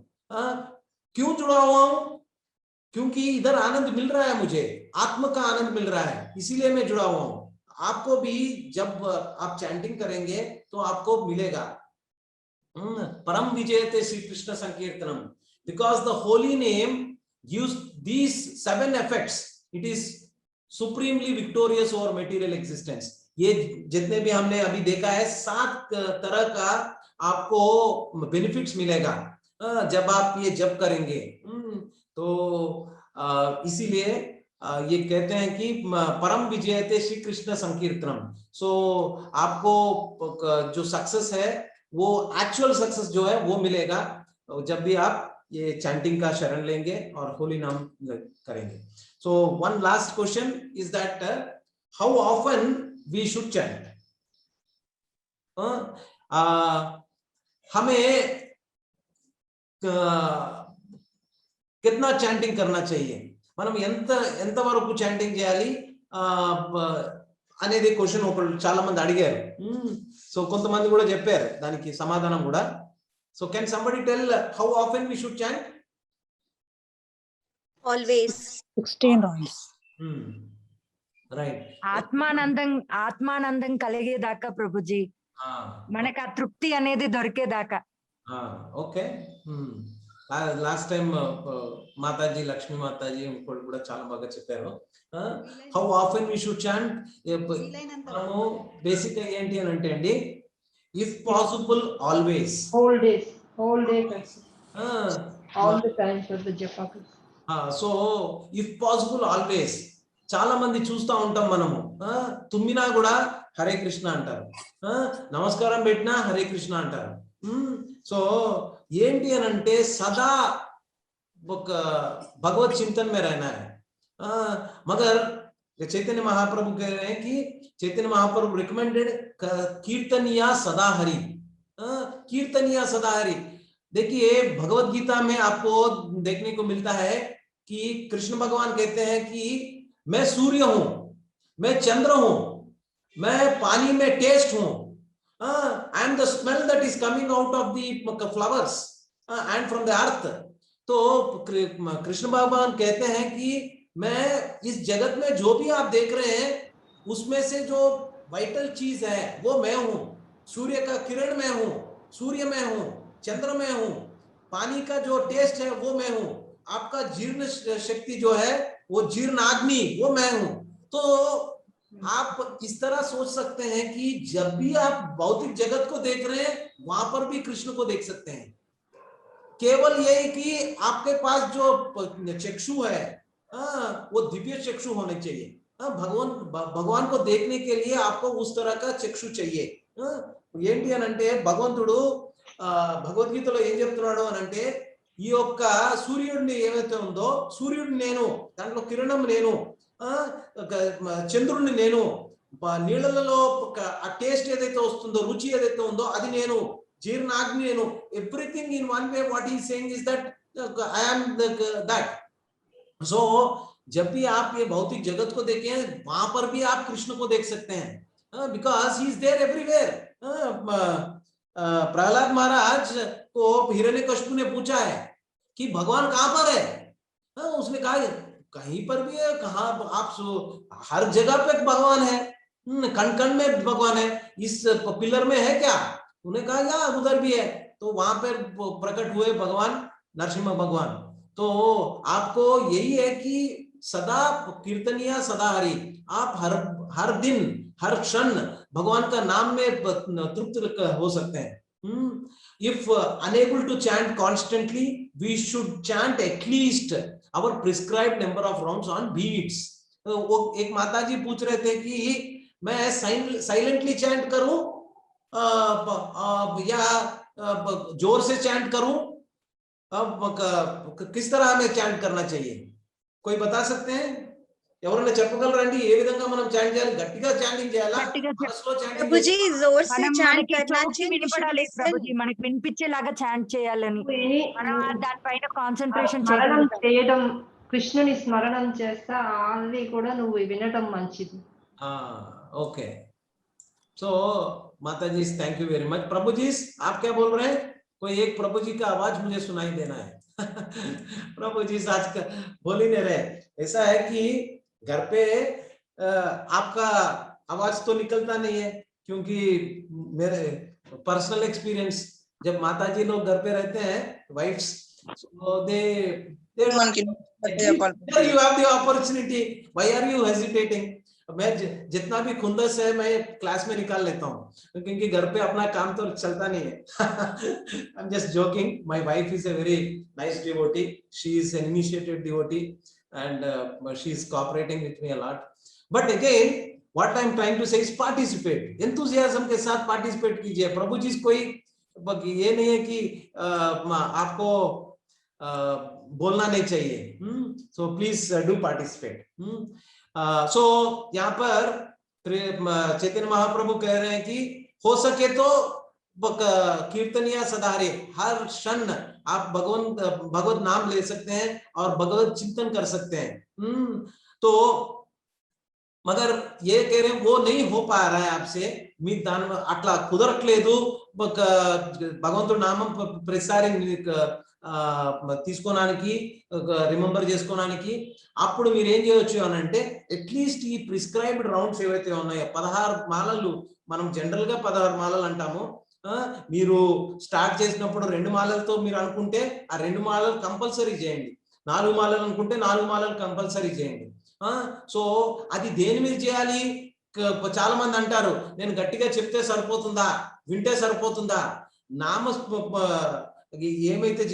क्यों जुड़ा हुआ हूँ? क्योंकि इधर आनंद मिल रहा है, मुझे आत्म का आनंद मिल रहा है, इसीलिए मैं जुड़ा हुआ हूँ. आपको भी जब आप चैंटिंग करेंगे तो आपको मिलेगा. परम विजयते Shri Krishna संकीर्तनम, because the holy name gives these 7 effects. It is supremely victorious over material existence. ये जितने भी हमने अभी देखा है, 7 तरह का आपको बेनिफिट्स मिलेगा जब आप ये जप करेंगे. तो इसीलिए ये कहते हैं कि परम विजयते श्री कृष्ण संकीर्तनम. सो आपको जो सक्सेस है, वो एक्चुअल सक्सेस जो है वो मिलेगा जब भी आप ये चैंटिंग का शरण लेंगे और होली नाम करेंगे. So one last question is that how often we should chant. हमें कितना चैंटिंग करना चाहिए, మనం ఎంత వరకు చాంటింగ్ చేయాలి అనేది క్వశ్చన్ ఒకళ్ళు చాలా మంది అడిగారు. సో కొంతమంది కూడా చెప్పారు దానికి సమాధానం కూడా. So can somebody tell how often we should chant? Always. 16 rounds. Right. ఆత్మానందం కలిగేదాకా ప్రభుజీ, మనకు ఆ తృప్తి అనేది దొరికేదాకా. ఓకే. లాస్ట్ టైం మాతాజీ, లక్ష్మీ మాతాజీ ఇంకోటి కూడా చాలా బాగా చెప్పారు. How often we should chant. మనము బేసిక్ గా ఏంటి అని అంటే అండి, if possible always, whole day all the time for the japa. So if possible always. చాలా మంది చూస్తూ ఉంటాం మనము, తుమ్మినా కూడా హరే కృష్ణ అంటారు, నమస్కారం పెట్టినా హరే కృష్ణ అంటారు. సో ఏంటి అని అంటే సదా ఒక भगवत चिंतन में रहना है. मगर चैतन्य महाप्रभु कह रहे हैं कि चैतन्य महाप्रभु रिकमेंडेड कीर्तनिया सदा हरि. कीर्तनिया सदा हरि. देखिए भगवत गीता में आपको देखने को मिलता है कि कृष्ण भगवान कहते हैं कि मैं सूर्य हूं, मैं चंद्र हूं, मैं पानी में टेस्ट हूं, I am the smell that is coming out of the flowers and from the earth. तो कृष्ण भगवान कहते हैं कि मैं इस जगत में जो भी आप देख रहे हैं उसमें से जो वाइटल चीज है वो मैं हूं. सूर्य का किरण मैं हूं, सूर्य मैं हूं, चंद्र में हूं, पानी का जो टेस्ट है वो मैं हूं, आपका जीर्ण शक्ति जो है वो जीर्ण अग्नि वो मैं हूं. तो आप इस तरह सोच सकते हैं कि जब भी आप भौतिक जगत को देख रहे हैं वहां पर भी कृष्ण को देख सकते हैं. केवल यही कि आपके पास जो चक्षु है वो दिव्य चक्षु होने चाहिए. भगवान को देखने के लिए आपको उस तरह का चक्षु चाहिए. ఏంటి అని అంటే భగవంతుడు భగవద్గీతలో ఏం చెప్తున్నాడు అని అంటే, ఈ యొక్క సూర్యుడిని ఏమైతే ఉందో, సూర్యుడిని నేను, దాంట్లో కిరణం నేను, చంద్రుడిని నేను, నీళ్ళలో ఆ టేస్ట్ ఏదైతే వస్తుందో, రుచి ఏదైతే ఉందో అది నేను, జీర్ణాగ్ని నేను. Everything in one way what he saying is that I am that. So जब भी आप ये भौतिक जगत को देखें वहां पर भी आप कृष्ण को देख सकते हैं, because he is there everywhere. Prahlad Maharaj को हिरण्यकशिपु ने पूछा है कि भगवान कहाँ पर है? उसने कहा कहीं पर भी है. कहाँ आप हर जगह पे भगवान है, कण कण में भगवान है, इस पिलर में है क्या? उन्हें कहा या उधर भी है. तो वहां पर प्रकट हुए भगवान नरसिंह भगवान. तो आपको यही है कि सदा कीर्तनिया सदा हरि. आप हर दिन हर क्षण भगवान का नाम में तृप्त हो सकते हैं. If unable to chant constantly, we should chant at least our prescribed number of rounds on beats. एक माताजी पूछ रहे थे कि मैं साइलेंटली चैंट करूं या जोर से चैंट करूं, किस तरह हमें चैंट करना चाहिए? कोई बता सकते हैं? ఎవరైనా చెప్పగలరండి ఏ విధంగా మనం చాంట్ చేయాలి? గట్టిగా చాంటింగ్ చేయాలా? ప్రభుజీ జోర్ సే చాంట్ కర్నా వినపడాలి ప్రభుజీ, మనకి వినిపించేలాగా చాంట్ చేయాలని మనం దానిపైన కాన్సంట్రేషన్ చేయడం, కృష్ణుని స్మరణం చేస్తా అది కూడా నువ్వు వినడం మంచిది. ओके. सो माताजी थैंक यू वेरी मच. प्रभु जी आप क्या बोल रहे हैं? कोई एक प्रभु जी का आवाज मुझे सुनाई देना है. प्रभु जी आज का बोल ही नहीं रहे. ऐसा है कि घर पे आपका आवाज तो निकलता नहीं है, क्योंकि मेरे पर्सनल एक्सपीरियंस, जब माताजी लोग घर पे रहते हैं wives, so they you have the opportunity, why are you hesitating? मैं जितना भी खुंदस है मैं क्लास में निकाल लेता हूँ, क्योंकि घर पे अपना काम तो चलता नहीं है. I'm just joking. My wife is a very nice devotee. She is an initiated devotee and she is cooperating with me a lot. But again, what I'm trying to say is participate. Enthusiasm के साथ participate कीजिए. प्रभु जी कोई ये नहीं है कि आपको बोलना नहीं चाहिए. So please do participate. सो यहाँ पर चैतन्य महाप्रभु कह रहे हैं कि हो सके तो कीर्तनिया सदाहरे, हर क्षण आप भगवत नाम ले सकते हैं और भगवत चिंतन कर सकते हैं. तो मगर ये कह रहे हैं वो नहीं हो पा रहा है आपसे, మీ దాని అట్లా కుదరట్లేదు భగవంతుడి నామం ప్రతిసారి తీసుకోవడానికి రిమెంబర్ చేసుకోవడానికి. అప్పుడు మీరు ఏం చేయొచ్చు అని అంటే అట్లీస్ట్ ఈ ప్రిస్క్రైబ్డ్ రౌండ్స్ ఏవైతే ఉన్నాయో 16 మాలలు, మనం జనరల్ గా 16 మాలలు అంటాము. మీరు స్టార్ట్ చేసినప్పుడు 2 మాలలతో మీరు అనుకుంటే ఆ 2 మాలలు కంపల్సరీ చేయండి, 4 మాలలు అనుకుంటే 4 మాలలు కంపల్సరీ చేయండి. సో అది దేని మీద చేయాలి? చాలా మంది అంటారు నేను గట్టిగా చెప్తే సరిపోతుందా, వింటే సరిపోతుందా? నామ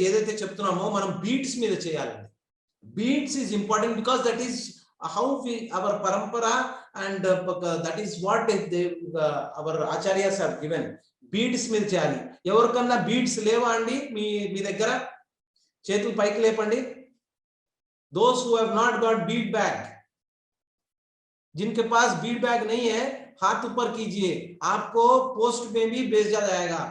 ఏదైతే చెప్తున్నామో మనం బీట్స్ మీద చేయాలండి. Beats is important because that is how our పరంపర and that is what our acharyas have given. Beats మీద చేయాలి. ఎవరికన్నా బీట్స్ లేవా అండి మీ దగ్గర? చేతులు పైకి లేపండి. Those who have not got beat bag, जिनके पास बीट बैग नहीं है हाथ ऊपर कीजिए, आपको पोस्ट में भी भेजा जाएगा.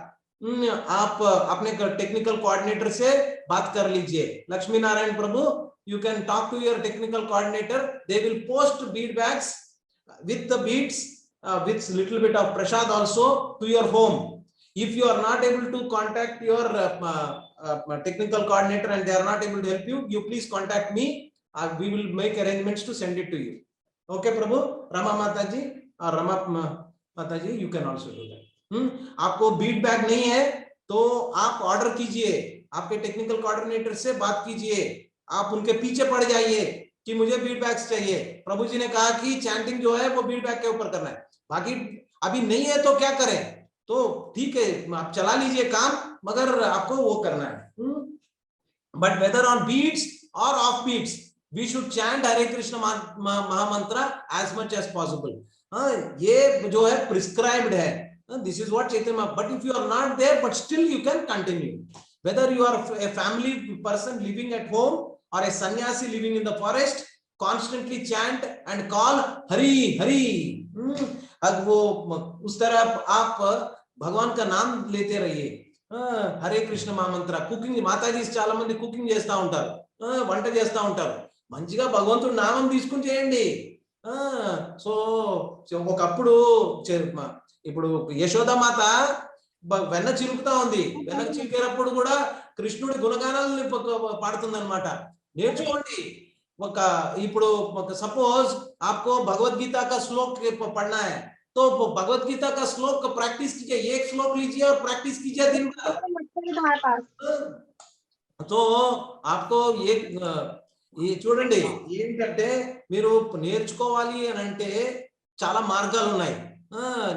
आप अपने टेक्निकल कोऑर्डिनेटर से बात कर लीजिए. लक्ष्मी नारायण प्रभु, you can talk to your technical coordinator, they will post bead bags with the beads with little bit of prasad also to your home. If you are not able to contact your technical coordinator and they are not able to help you, you please contact me. We will make arrangements to send it to you. Okay प्रभु, रमा माता जी और रमा माता जी, you can also do that. आपको beat bag नहीं है तो आप order कीजिए, आपके टेक्निकल कोऑर्डिनेटर से बात कीजिए, आप उनके पीछे पड़ जाइए कि मुझे बीट बैग्स चाहिए. प्रभु जी ने कहा कि चैंटिंग जो है वो बीट बैग के ऊपर करना है. बाकी अभी नहीं है तो क्या करें? तो ठीक है, आप चला लीजिए काम, मगर आपको वो करना है. बट वेदर ऑन बीट्स और off beats, we should chant Hare Krishna Mahamantra as much as possible. ये जो है prescribed है. This is what Chaitanya. But if you are not there, but still you can continue. Whether you are a family person living at home or a sannyasi living in the forest, constantly chant and call Hari Hari. अब वो उस तरह आप भगवान का नाम लेते रहिए. हरे कृष्ण महामंत्र. కుకింగ్ మాతాజీ చాలా మంది కుకింగ్ చేస్తా ఉంటారు, వంట చేస్తా ఉంటారు. మంచిగా భగవంతుడి నామం తీసుకుని చేయండి. సో ఒకప్పుడు ఇప్పుడు యశోదమాత వెన్న చిలుకుతా ఉంది, వెన్న చిలికేటప్పుడు కూడా కృష్ణుడి గుణగానాలను పాడుతుంది అనమాట. నేర్చుకోండి. ఇప్పుడు सपोज आपको भगवत गीता का श्लोक पढ़ना है तो भगवत गीता का श्लोक प्रैक्टिस कीजिए. एक श्लोक लीजिए और प्रैक्टिस कीजिए दिन भर. तो आपको ये చూడండి, ఏంటంటే మీరు నేర్చుకోవాలి అని అంటే చాలా మార్గాలు ఉన్నాయి.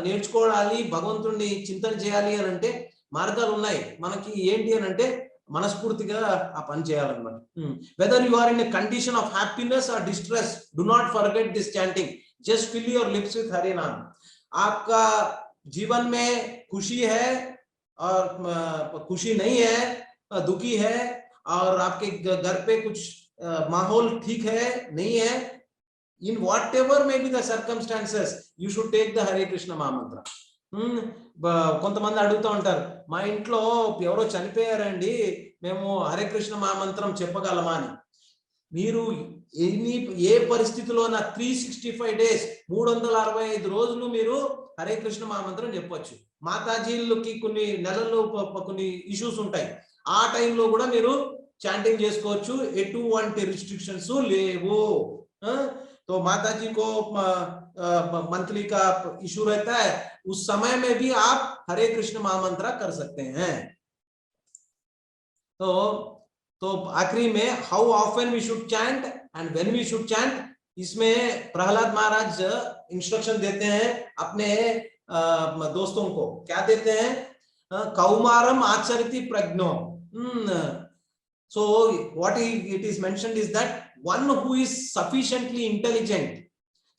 నేర్చుకోవాలి, భగవంతుడిని చింతన చేయాలి అని అంటే మార్గాలు ఉన్నాయి. మనకి ఏంటి అని అంటే మనస్ఫూర్తిగా ఆ పని చేయాలన్నమాట. Whether you are in a condition of happiness or distress, do not forget this chanting. Just fill your lips with Hare नाम. आपका जीवन में खुशी है और खुशी नहीं है, दुखी है, और आपके घर पे कुछ माहौल ठीक है नहीं है, in whatever may be the circumstances, you should take the Hare Krishna Mahamantra. కొంతమంది అడుగుతూ ఉంటారు, మా ఇంట్లో ఎవరో చనిపోయారండి, మేము హరే కృష్ణ మహామంత్రం చెప్పగలమా అని. మీరు ఏ పరిస్థితిలో 365 days 365 రోజులు మీరు హరే కృష్ణ మహామంత్రం చెప్పొచ్చు. మాతాజీలకి కొన్ని నెలలు కొన్ని ఇష్యూస్ ఉంటాయి, ఆ టైంలో కూడా మీరు చాంటింగ్ చేసుకోవచ్చు. ఎటువంటి రిస్ట్రిక్షన్స్ లేవు. तो माता जी को मंथली का इशू रहता है, उस समय में भी आप हरे कृष्ण महामंत्र कर सकते हैं. तो आखिरी में how often we should chant and when we should chant, इसमें प्रहलाद महाराज इंस्ट्रक्शन देते हैं अपने दोस्तों को. क्या देते हैं? कौमारम आचरति प्रज्ञो. So what it is mentioned is that one who is sufficiently intelligent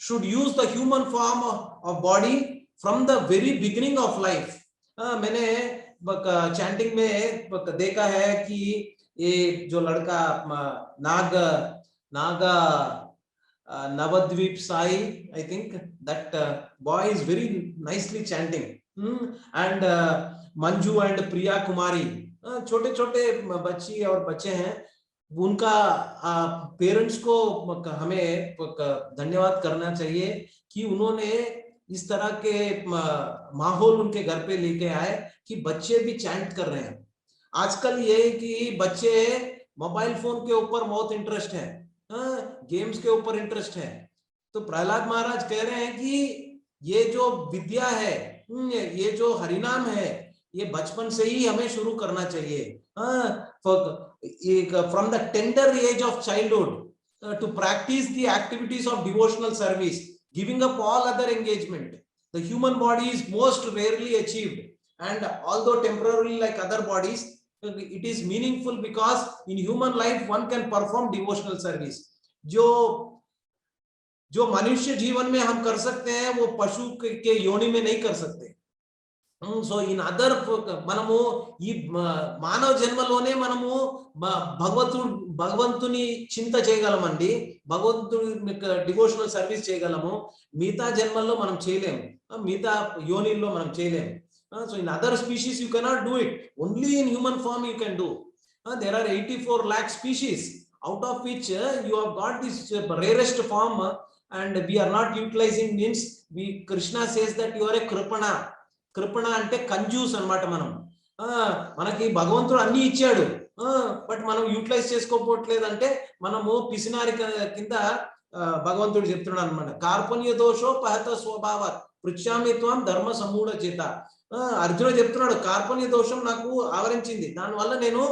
should use the human form of body from the very beginning of life. मैंने चैंटिंग में देखा है कि ये जो लड़का Naga Nabadwip Sai, I think that boy is very nicely chanting. And Manju and Priya Kumari, छोटे छोटे बच्ची और बच्चे हैं, उनका पेरेंट्स को हमें धन्यवाद करना चाहिए कि उन्होंने इस तरह के माहौल उनके घर पे लेके आए कि बच्चे भी चैंट कर रहे हैं। आजकल ये कि बच्चे मोबाइल फोन के ऊपर बहुत इंटरेस्ट है, गेम्स के ऊपर इंटरेस्ट है। तो प्रहलाद महाराज कह रहे हैं कि ये जो विद्या है, ये जो हरिनाम है, ये बचपन से ही हमें शुरू करना चाहिए। From the tender age of childhood to practise the activities of devotional service, giving up all other engagement. The human body is most rarely achieved, and although temporarily like other bodies, it is meaningful because in human life one can perform devotional service. जो मनुष्य जीवन में हम कर सकते हैं वो पशु के योनि में नहीं कर सकते। సో ఇన్ అదర్ మనము ఈ మానవ జన్మలోనే మనము భగవంతుని చింత చేయగలమండి, భగవంతుని డివోషనల్ సర్వీస్ చేయగలము। మిగతా జన్మల్లో మనం చేయలేము, మిగతా యోనిల్లో మనం చేయలేము। So in other species you cannot do it, only in human form you can do. There are 84 lakh species, out of which you have got this rarest form, and we are not utilizing, means Krishna says that you are a kripana. Kripana ante కంజూస్ అన్నమాట। మనకి భగవంతుడు అన్ని ఇచ్చాడు, but మనం utilise చేసుకోకపోవట్లేదంటే మనము పిసినారి కింద భగవంతుడు చెప్తున్నాడు అన్నమాట। కార్పణ్య దోషో పహత స్వభావాత్ పృచ్ఛామి త్వం ధర్మ సమూఢ చేత। అర్జునుడు చెప్తున్నాడు కార్పణ్య దోషం నాకు ఆవరించింది, దానివల్ల నేను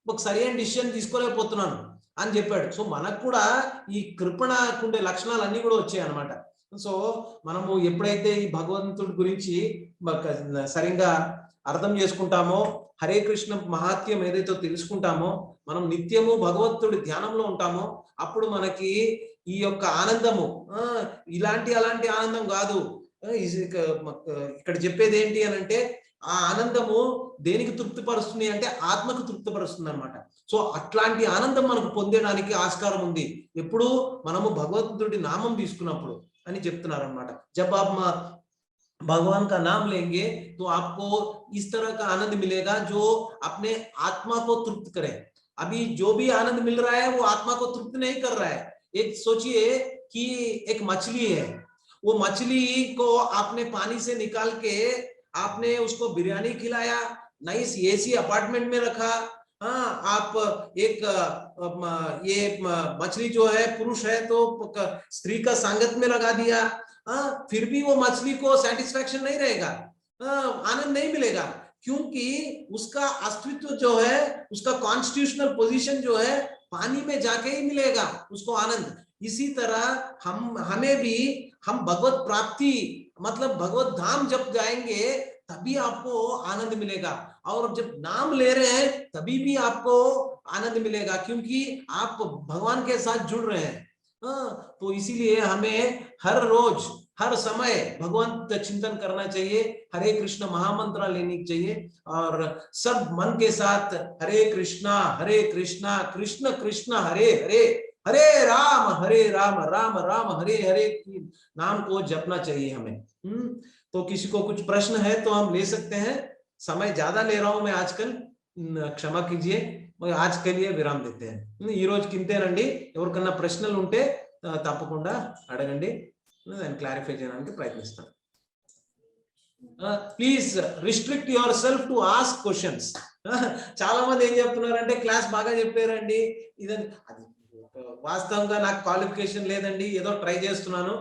ఒక సరైన డిసిషన్ తీసుకోలేకపోతున్నాను అని చెప్పాడు। సో మనకు కూడా ఈ కృపణకుండే లక్షణాలు అన్ని కూడా వచ్చాయి అన్నమాట। సో మనము ఎప్పుడైతే ఈ భగవంతుడి గురించి సరిగ్గా అర్థం చేసుకుంటామో, హరే కృష్ణ మహాత్మ్యం ఏదైతే తెలుసుకుంటామో, మనం నిత్యము భగవంతుడి ధ్యానంలో ఉంటామో, అప్పుడు మనకి ఈ యొక్క ఆనందము అలాంటి ఆనందం కాదు। ఇక్కడ చెప్పేది ఏంటి అని అంటే ఆ ఆనందము దేనికి తృప్తిపరుస్తుంది అంటే ఆత్మకు తృప్తిపరుస్తుంది అన్నమాట। సో అట్లాంటి ఆనందం మనకు పొందడానికి ఆస్కారం ఉంది ఎప్పుడు మనము భగవంతుడి నామం తీసుకున్నప్పుడు అని చెప్తున్నారు అన్నమాట। जब आप भगवान का नाम लेंगे तो आपको इस तरह का आनंद मिलेगा जो अपने आत्मा को तृप्त करे। अभी जो भी आनंद मिल रहा है वो आत्मा को तृप्त नहीं कर रहा है। एक सोचिए कि एक मछली है, वो मछली को आपने पानी से निकाल के आपने उसको बिरयानी खिलाया, नाइस एसी अपार्टमेंट में रखा, आप एक ये मछली जो है पुरुष है तो स्त्री का संगत में लगा दिया, फिर भी वो मछली को सेटिस्फैक्शन नहीं रहेगा, आनंद नहीं मिलेगा, क्योंकि उसका अस्तित्व जो है, उसका कॉन्स्टिट्यूशनल पोजीशन जो है पानी में जाके ही मिलेगा उसको आनंद। इसी तरह हमें भी हम भगवत प्राप्ति मतलब भगवत धाम जब जाएंगे तभी आपको आनंद मिलेगा, और जब नाम ले रहे हैं तभी भी आपको आनंद मिलेगा, क्योंकि आप भगवान के साथ जुड़ रहे हैं। तो इसीलिए हमें हर रोज हर समय भगवान का चिंतन करना चाहिए, हरे कृष्ण महामंत्र लेनी चाहिए, और सब मन के साथ हरे कृष्णा कृष्ण कृष्ण हरे हरे, हरे राम राम राम हरे हरे नाम को जपना चाहिए हमें। तो किसी को कुछ प्रश्न है तो हम ले सकते हैं, समय ज्यादा ले रहा हूं मैं आजकल, क्षमा कीजिए, आज के लिए विराम देते हैं। ఈ రోజు కింతేనండి, ఎవరికన్నా ప్రశ్నలు ఉంటే తప్పకుండా అడగండి, నేను క్లారిఫై చేయడానికి ప్రయత్నిస్తాను। Please restrict your self to ask questions. చాలా మంది ఏం చెప్తున్నారంటే క్లాస్ బాగా చెప్పారండి, ఇదని వాస్తవంగా నాకు క్వాలిఫికేషన్ లేదండి, ఏదో ట్రై చేస్తున్నాను,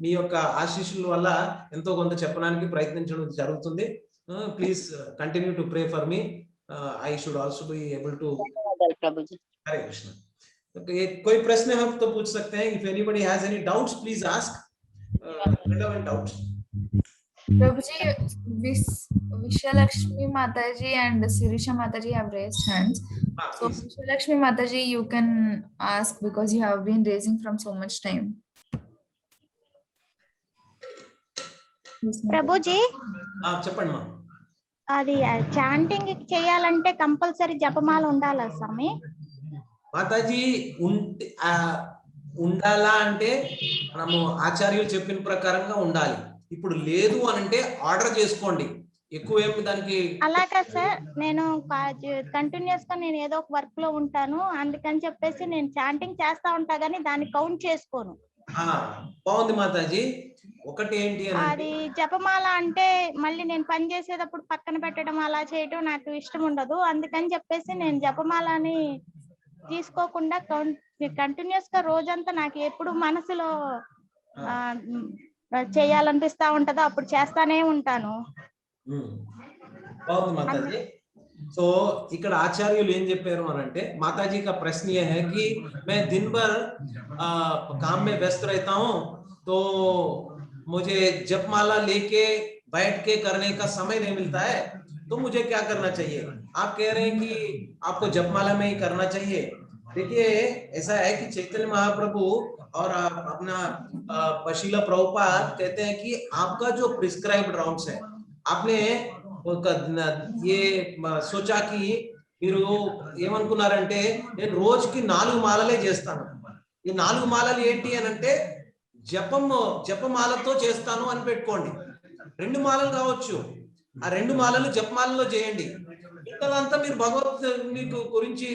మీ యొక్క ఆశీస్సుల వల్ల ఎంతో కొంత చెప్పడానికి ప్రయత్నించడం జరుగుతుంది। Please continue to pray for me, I should also be able to. Hare Krishna. कोई प्रश्न है तो पूछ सकते हैं, if anybody has any doubts please ask relevant doubts. प्रभु जी, Vishwalakshmi Mataji and Sirisha Mataji have raised hands. So Vishwalakshmi Mataji, you can ask because you have been raising from so much time. Prabhuji, చెప్పండి మా। అది chanting చేయాలంటే compulsory జపమాల ఉండాలా స్వామి? మాతాజీ ఉండాలా అంటే మనము ఆచార్యులు చెప్పిన ప్రకారంగా ఉండాలి। ఇప్పుడు లేదు అని అంటే ఆర్డర్ చేసుకోండి, ఎక్కువ ఏమి దానికి అలాగా సార్, నేను కంటిన్యూస్ గా నేను ఏదో ఒక వర్క్ లో ఉంటాను, అందుకని చెప్పేసి నేను చాంటింగ్ చేస్తా ఉంటా గానీ దాన్ని కౌంట్ చేసుకోను. బాగుంది మాతాజీ. ఒకటి ఏంటి అని అది జపమాల అంటే మళ్ళీ నేను పని చేసేటప్పుడు పక్కన పెట్టడం అలా చేయడం నాకు ఇష్టం ఉండదు. అందుకని చెప్పేసి నేను జపమాలని తీసుకోకుండా కంటిన్యూస్ గా రోజంతా నాకు ఎప్పుడు మనసులో చేయాలనిపిస్తా ఉంటదో అప్పుడు చేస్తానే ఉంటాను. బాగుంది మాతాజీ. సో ఇక్కడ ఆచార్యులు ఏం చెప్పారు అని అంటే, माताजी का प्रश्न ये है कि मैं दिन भर काम में व्यस्त रहता हूँ, तो मुझे जपमाला लेके बैठ के करने का समय नहीं मिलता है, तो मुझे क्या करना चाहिए? आप कह रहे हैं कि आपको जपमाला में ही करना चाहिए। देखिए ऐसा है कि चैतन्य महाप्रभु और अपना पशीला प्रभुपाद कहते हैं कि आपका जो प्रिस्क्राइब्ड राउंड्स है, आपने ये सोचा कि మీరు ఏమనుకున్నారంటే నేను రోజుకి 4 మాలలే చేస్తాను. ఈ 4 మాలలు ఏంటి అని అంటే జపమాలతో చేస్తాను అని పెట్టుకోండి. 2 మాలలు కావచ్చు, ఆ 2 మాలలు జపమాలలో చేయండి. ఇంతలంతా మీరు భగవత్ మీకు గురించి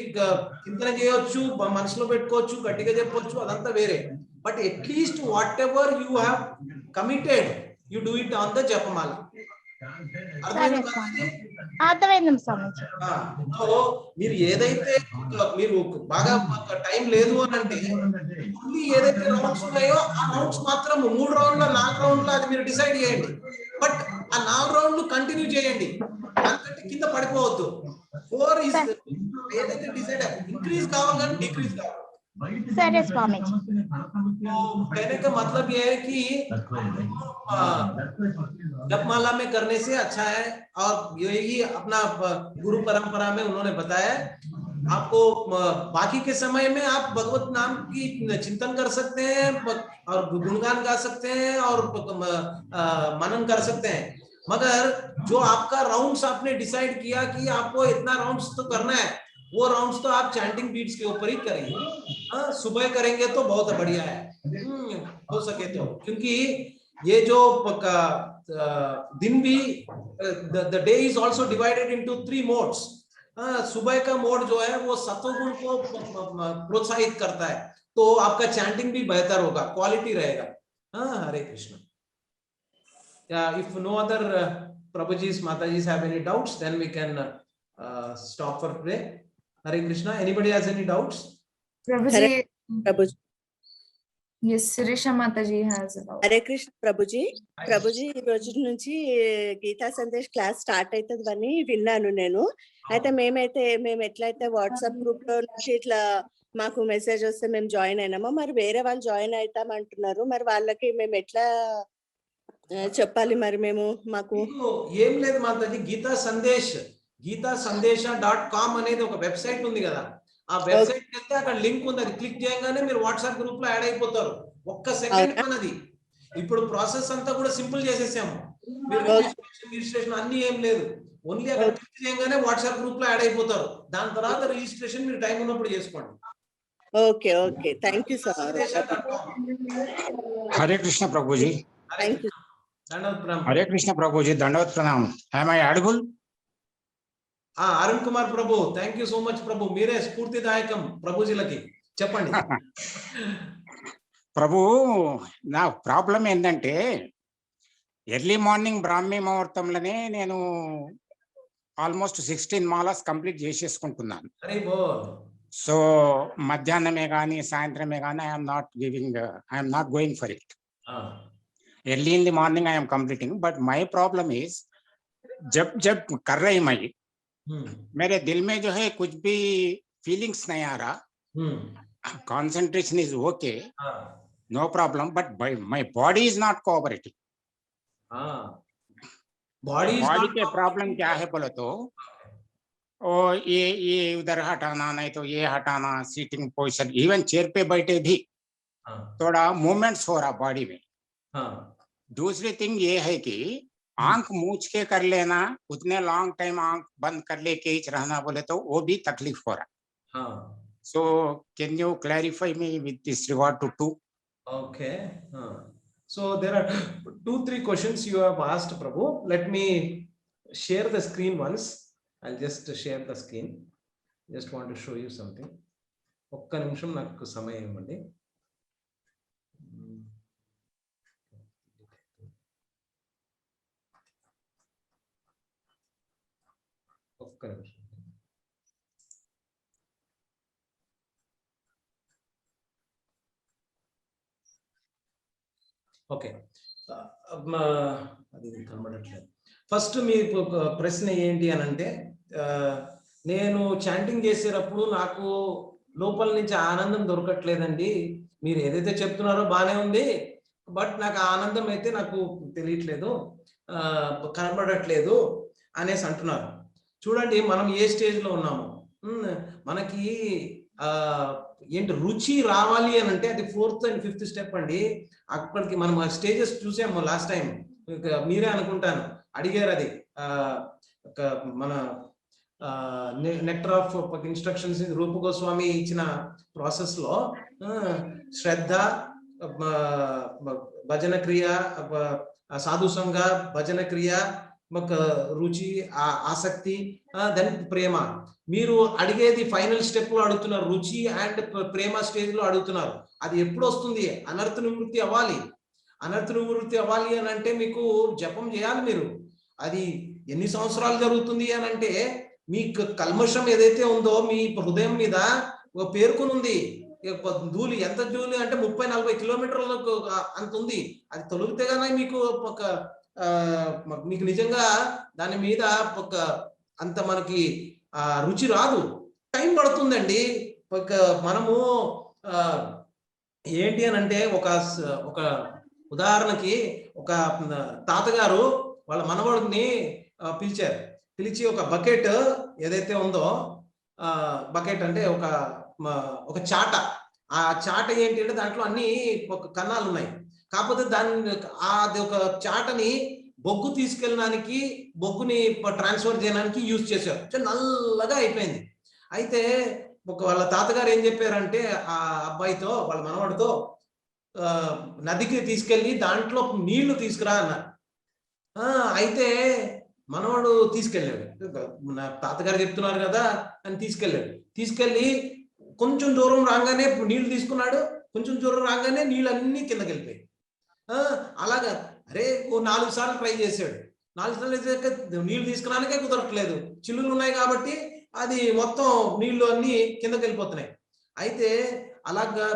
చింతన చేయొచ్చు, మనసులో పెట్టుకోవచ్చు, గట్టిగా చెప్పొచ్చు, అదంతా వేరే. But at least what ever you have committed you do it on the జపమాల. అర్థమైంది స్వామీజీ. సో మీరు ఏదైతే మీరు బాగా టైం లేదు అని అంటే ఓన్లీ ఏదైతే రౌండ్స్ ఉన్నాయో ఆ రౌండ్స్ మాత్రం 3 రౌండ్ల 4 రౌండ్ల అది మీరు డిసైడ్ చేయండి. బట్ ఆ 4 రౌండ్లు కంటిన్యూ చేయండి, అంతకంటే కింద పడిపోవద్దు. 4 ఇస్ ఏదైతే డిసైడ్ ఇంక్రీజ్ కావాలి కానీ డిక్రీజ్ కావాలి. సరే స్వామీజీ. तो कहने का मतलब ये है कि जपमाला में करने से अच्छा है, और यही अपना गुरु परंपरा में उन्होंने बताया। आपको बाकी के समय में आप भगवत नाम की चिंतन कर सकते हैं और गुणगान गा सकते हैं और मनन कर सकते हैं, मगर जो आपका राउंड्स आपने डिसाइड किया कि आपको इतना राउंड्स तो करना है, वो राउंड्स तो आप चैंटिंग बीट्स के ऊपर ही करेंगे। सुबह करेंगे तो बहुत बढ़िया है, हो सके तो, क्योंकि ये जो दिन भी the day is also divided into 3 modes. सुबह का मोड जो है वो सत्वगुण को प्रोत्साहित करता है, तो आपका चैंटिंग भी बेहतर होगा, क्वालिटी रहेगा। हरे Krishna. If no other Prabhuji's Mataji's have any doubts, then we can stop for today. Hare Krishna. Anybody has any doubts? Prabhuji. Prabhuji. Yes, Sirisha Mataji has a doubt. Hare Krishna Prabhuji. Prabhuji ఈ రోజు నుంచి గీతా సందేశ్ క్లాస్ స్టార్ట్ అవుతుందని విన్నాను నేను. అయితే మేము ఎట్లయితే వాట్సాప్ గ్రూప్ లో నుంచి ఇట్లా మాకు మెసేజ్ వస్తే మేము జాయిన్ అయినామో, మరి వేరే వాళ్ళు జాయిన్ అవుతాం అంటున్నారు, మరి వాళ్ళకి మేము ఎట్లా చెప్పాలి? మరి మేము మాకు ఏం లేదు మాతాజీ, గీతా సందేశ.com అనేది ఒక వెబ్సైట్ ఉంది కదా, ఆ వెబ్సైట్ కి వెళ్తే అక్కడ లింక్ ఉంది, అది క్లిక్ చేయగానే మీరు వాట్సాప్ గ్రూప్ లో యాడ్ అయిపోతారు. ఒక్క సెకండ్ మనది. ఇప్పుడు ప్రాసెస్ అంతా కూడా సింపుల్ చేసేసాము. మీరు రిజిస్ట్రేషన్ అన్ని ఏం లేదు, ఓన్లీ అక్కడ క్లిక్ చేయగానే వాట్సాప్ గ్రూప్ లో యాడ్ అయిపోతారు. దాని తర్వాత రిజిస్ట్రేషన్ మీరు టైం ఉన్నప్పుడు చేసుకోండి. Okay okay, thank you sir. Hare Krishna प्रभु जी। Thank you. हरे कृष्ण प्रभु जी, दंडवत प्रणाम। am I audible? Arun Kumar ప్రభు, థ్యాంక్ యూ సో మచ్ ప్రభు, మీరే స్ఫూర్తిదాయకం ప్రభుజీలకి. చెప్పండి ప్రభు. నా ప్రాబ్లం ఏంటంటే ఎర్లీ మార్నింగ్ బ్రాహ్మీ ముహూర్తంలోనే నేను ఆల్మోస్ట్ 16 మాలస్ కంప్లీట్ చేసేసుకుంటున్నాను. సో మధ్యాహ్నమే కానీ సాయంత్రమే కానీ I'm not going for it. early in the morning I am completing, but my problem is जब कर रही मैं मेरे दिल में जो है कुछ भी फीलिंग्स नहीं आ रहा, concentration is okay, no problem, but my body is not cooperating. Body के प्रॉब्लम क्या है बोलो तो ये उधर हटाना, नहीं तो ये हटाना, सीटिंग पोजीशन, इवन चेयर पे बैठे भी थोड़ा मूवमेंट्स हो रहा बॉडी में। दूसरी थिंग ये है कि आंख मूछ के कर लेना, उतने लॉन्ग टाइम आंख बंद कर लेके ही रहना बोले तो वो भी तकलीफ हो रहा। So can you clarify me with this regard to 2? Okay. So there are 2-3 questions you have asked, Prabhu. Let me share the screen once. I'll just share the screen. Just want to show you something. ఒక్క నిమిషం నాకు సమయం ఇవ్వండి. ఒక్క నిమిషం. Okay, అది కనబడట్లేదు. First మీ ప్రశ్న ఏంటి అని అంటే, నేను చాంటింగ్ చేసేటప్పుడు నాకు లోపల నుంచి ఆనందం దొరకట్లేదండి. మీరు ఏదైతే చెప్తున్నారో బాగానే ఉంది, బట్ నాకు ఆనందం అయితే నాకు తెలియట్లేదు, కనబడట్లేదు అనేసి అంటున్నారు. చూడండి, మనం ఏ స్టేజ్లో ఉన్నాము. మనకి ఏంటి రుచి రావాలి అని అంటే అది 4th and 5th స్టెప్ అండి. అక్కడికి మనం స్టేజెస్ చూసాము లాస్ట్ టైం, మీరే అనుకుంటాను అడిగారు. అది మన నెక్టర్ ఆఫ్ ఇన్స్ట్రక్షన్స్ రూప గోస్వామి ఇచ్చిన ప్రాసెస్ లో శ్రద్ధ, భజన క్రియ, సాధు సంఘ, భజన క్రియ, రుచి, ఆసక్తి, దెన్ ప్రేమ. మీరు అడిగేది ఫైనల్ స్టెప్ లో అడుగుతున్నారు, రుచి అండ్ ప్రేమ స్టేజ్ లో అడుగుతున్నారు. అది ఎప్పుడు వస్తుంది? అనర్థ నివృత్తి అవ్వాలి. అనర్థ నివృత్తి అవ్వాలి అని అంటే మీకు జపం చేయాలి మీరు. అది ఎన్ని సంవత్సరాలు జరుగుతుంది అని అంటే, మీకు కల్మషం ఏదైతే ఉందో మీ హృదయం మీద పేర్కొని ఉంది. ధూళి, ఎంత ధూళి అంటే 30-40 కిలోమీటర్లకు అంత ఉంది. అది తొలగితే గానీ మీకు నిజంగా దాని మీద అంత మనకి రుచి రాదు. టైం పడుతుందండి. మనము ఏంటి అని అంటే, ఒక ఉదాహరణకి ఒక తాతగారు వాళ్ళ మనవడిని పిలిచి ఒక బకెట్ ఏదైతే ఉందో, బకెట్ అంటే ఒక చాట. ఆ చాట ఏంటి అంటే దాంట్లో అన్ని కన్నాలు ఉన్నాయి. కాకపోతే అది ఒక చాటని బొగ్గు తీసుకెళ్ళడానికి, బొగ్గుని ట్రాన్స్ఫర్ చేయడానికి యూజ్ చేశారు. నల్లగా అయిపోయింది. అయితే వాళ్ళ తాతగారు ఏం చెప్పారంటే ఆ అబ్బాయితో, వాళ్ళ మనవడితో, నదికి తీసుకెళ్ళి దాంట్లో నీళ్లు తీసుకురా అన్నారు. అయితే మనవాడు తీసుకెళ్ళాడు. నా తాతగారు చెప్తున్నారు కదా అని తీసుకెళ్ళి కొంచెం దూరం రాగానే నీళ్లు తీసుకున్నాడు. కొంచెం దూరం రాగానే నీళ్ళన్నీ కిందకి వెళ్ళిపోయాయి. అలాగా అరే 4 సార్లు ట్రై చేశాడు. 4 సార్లు చేసాక నీళ్లు తీసుకురానికే కుదరట్లేదు. చిల్లులు ఉన్నాయి కాబట్టి అది మొత్తం నీళ్లు అన్ని కిందకి వెళ్ళిపోతున్నాయి. అయితే అలాగా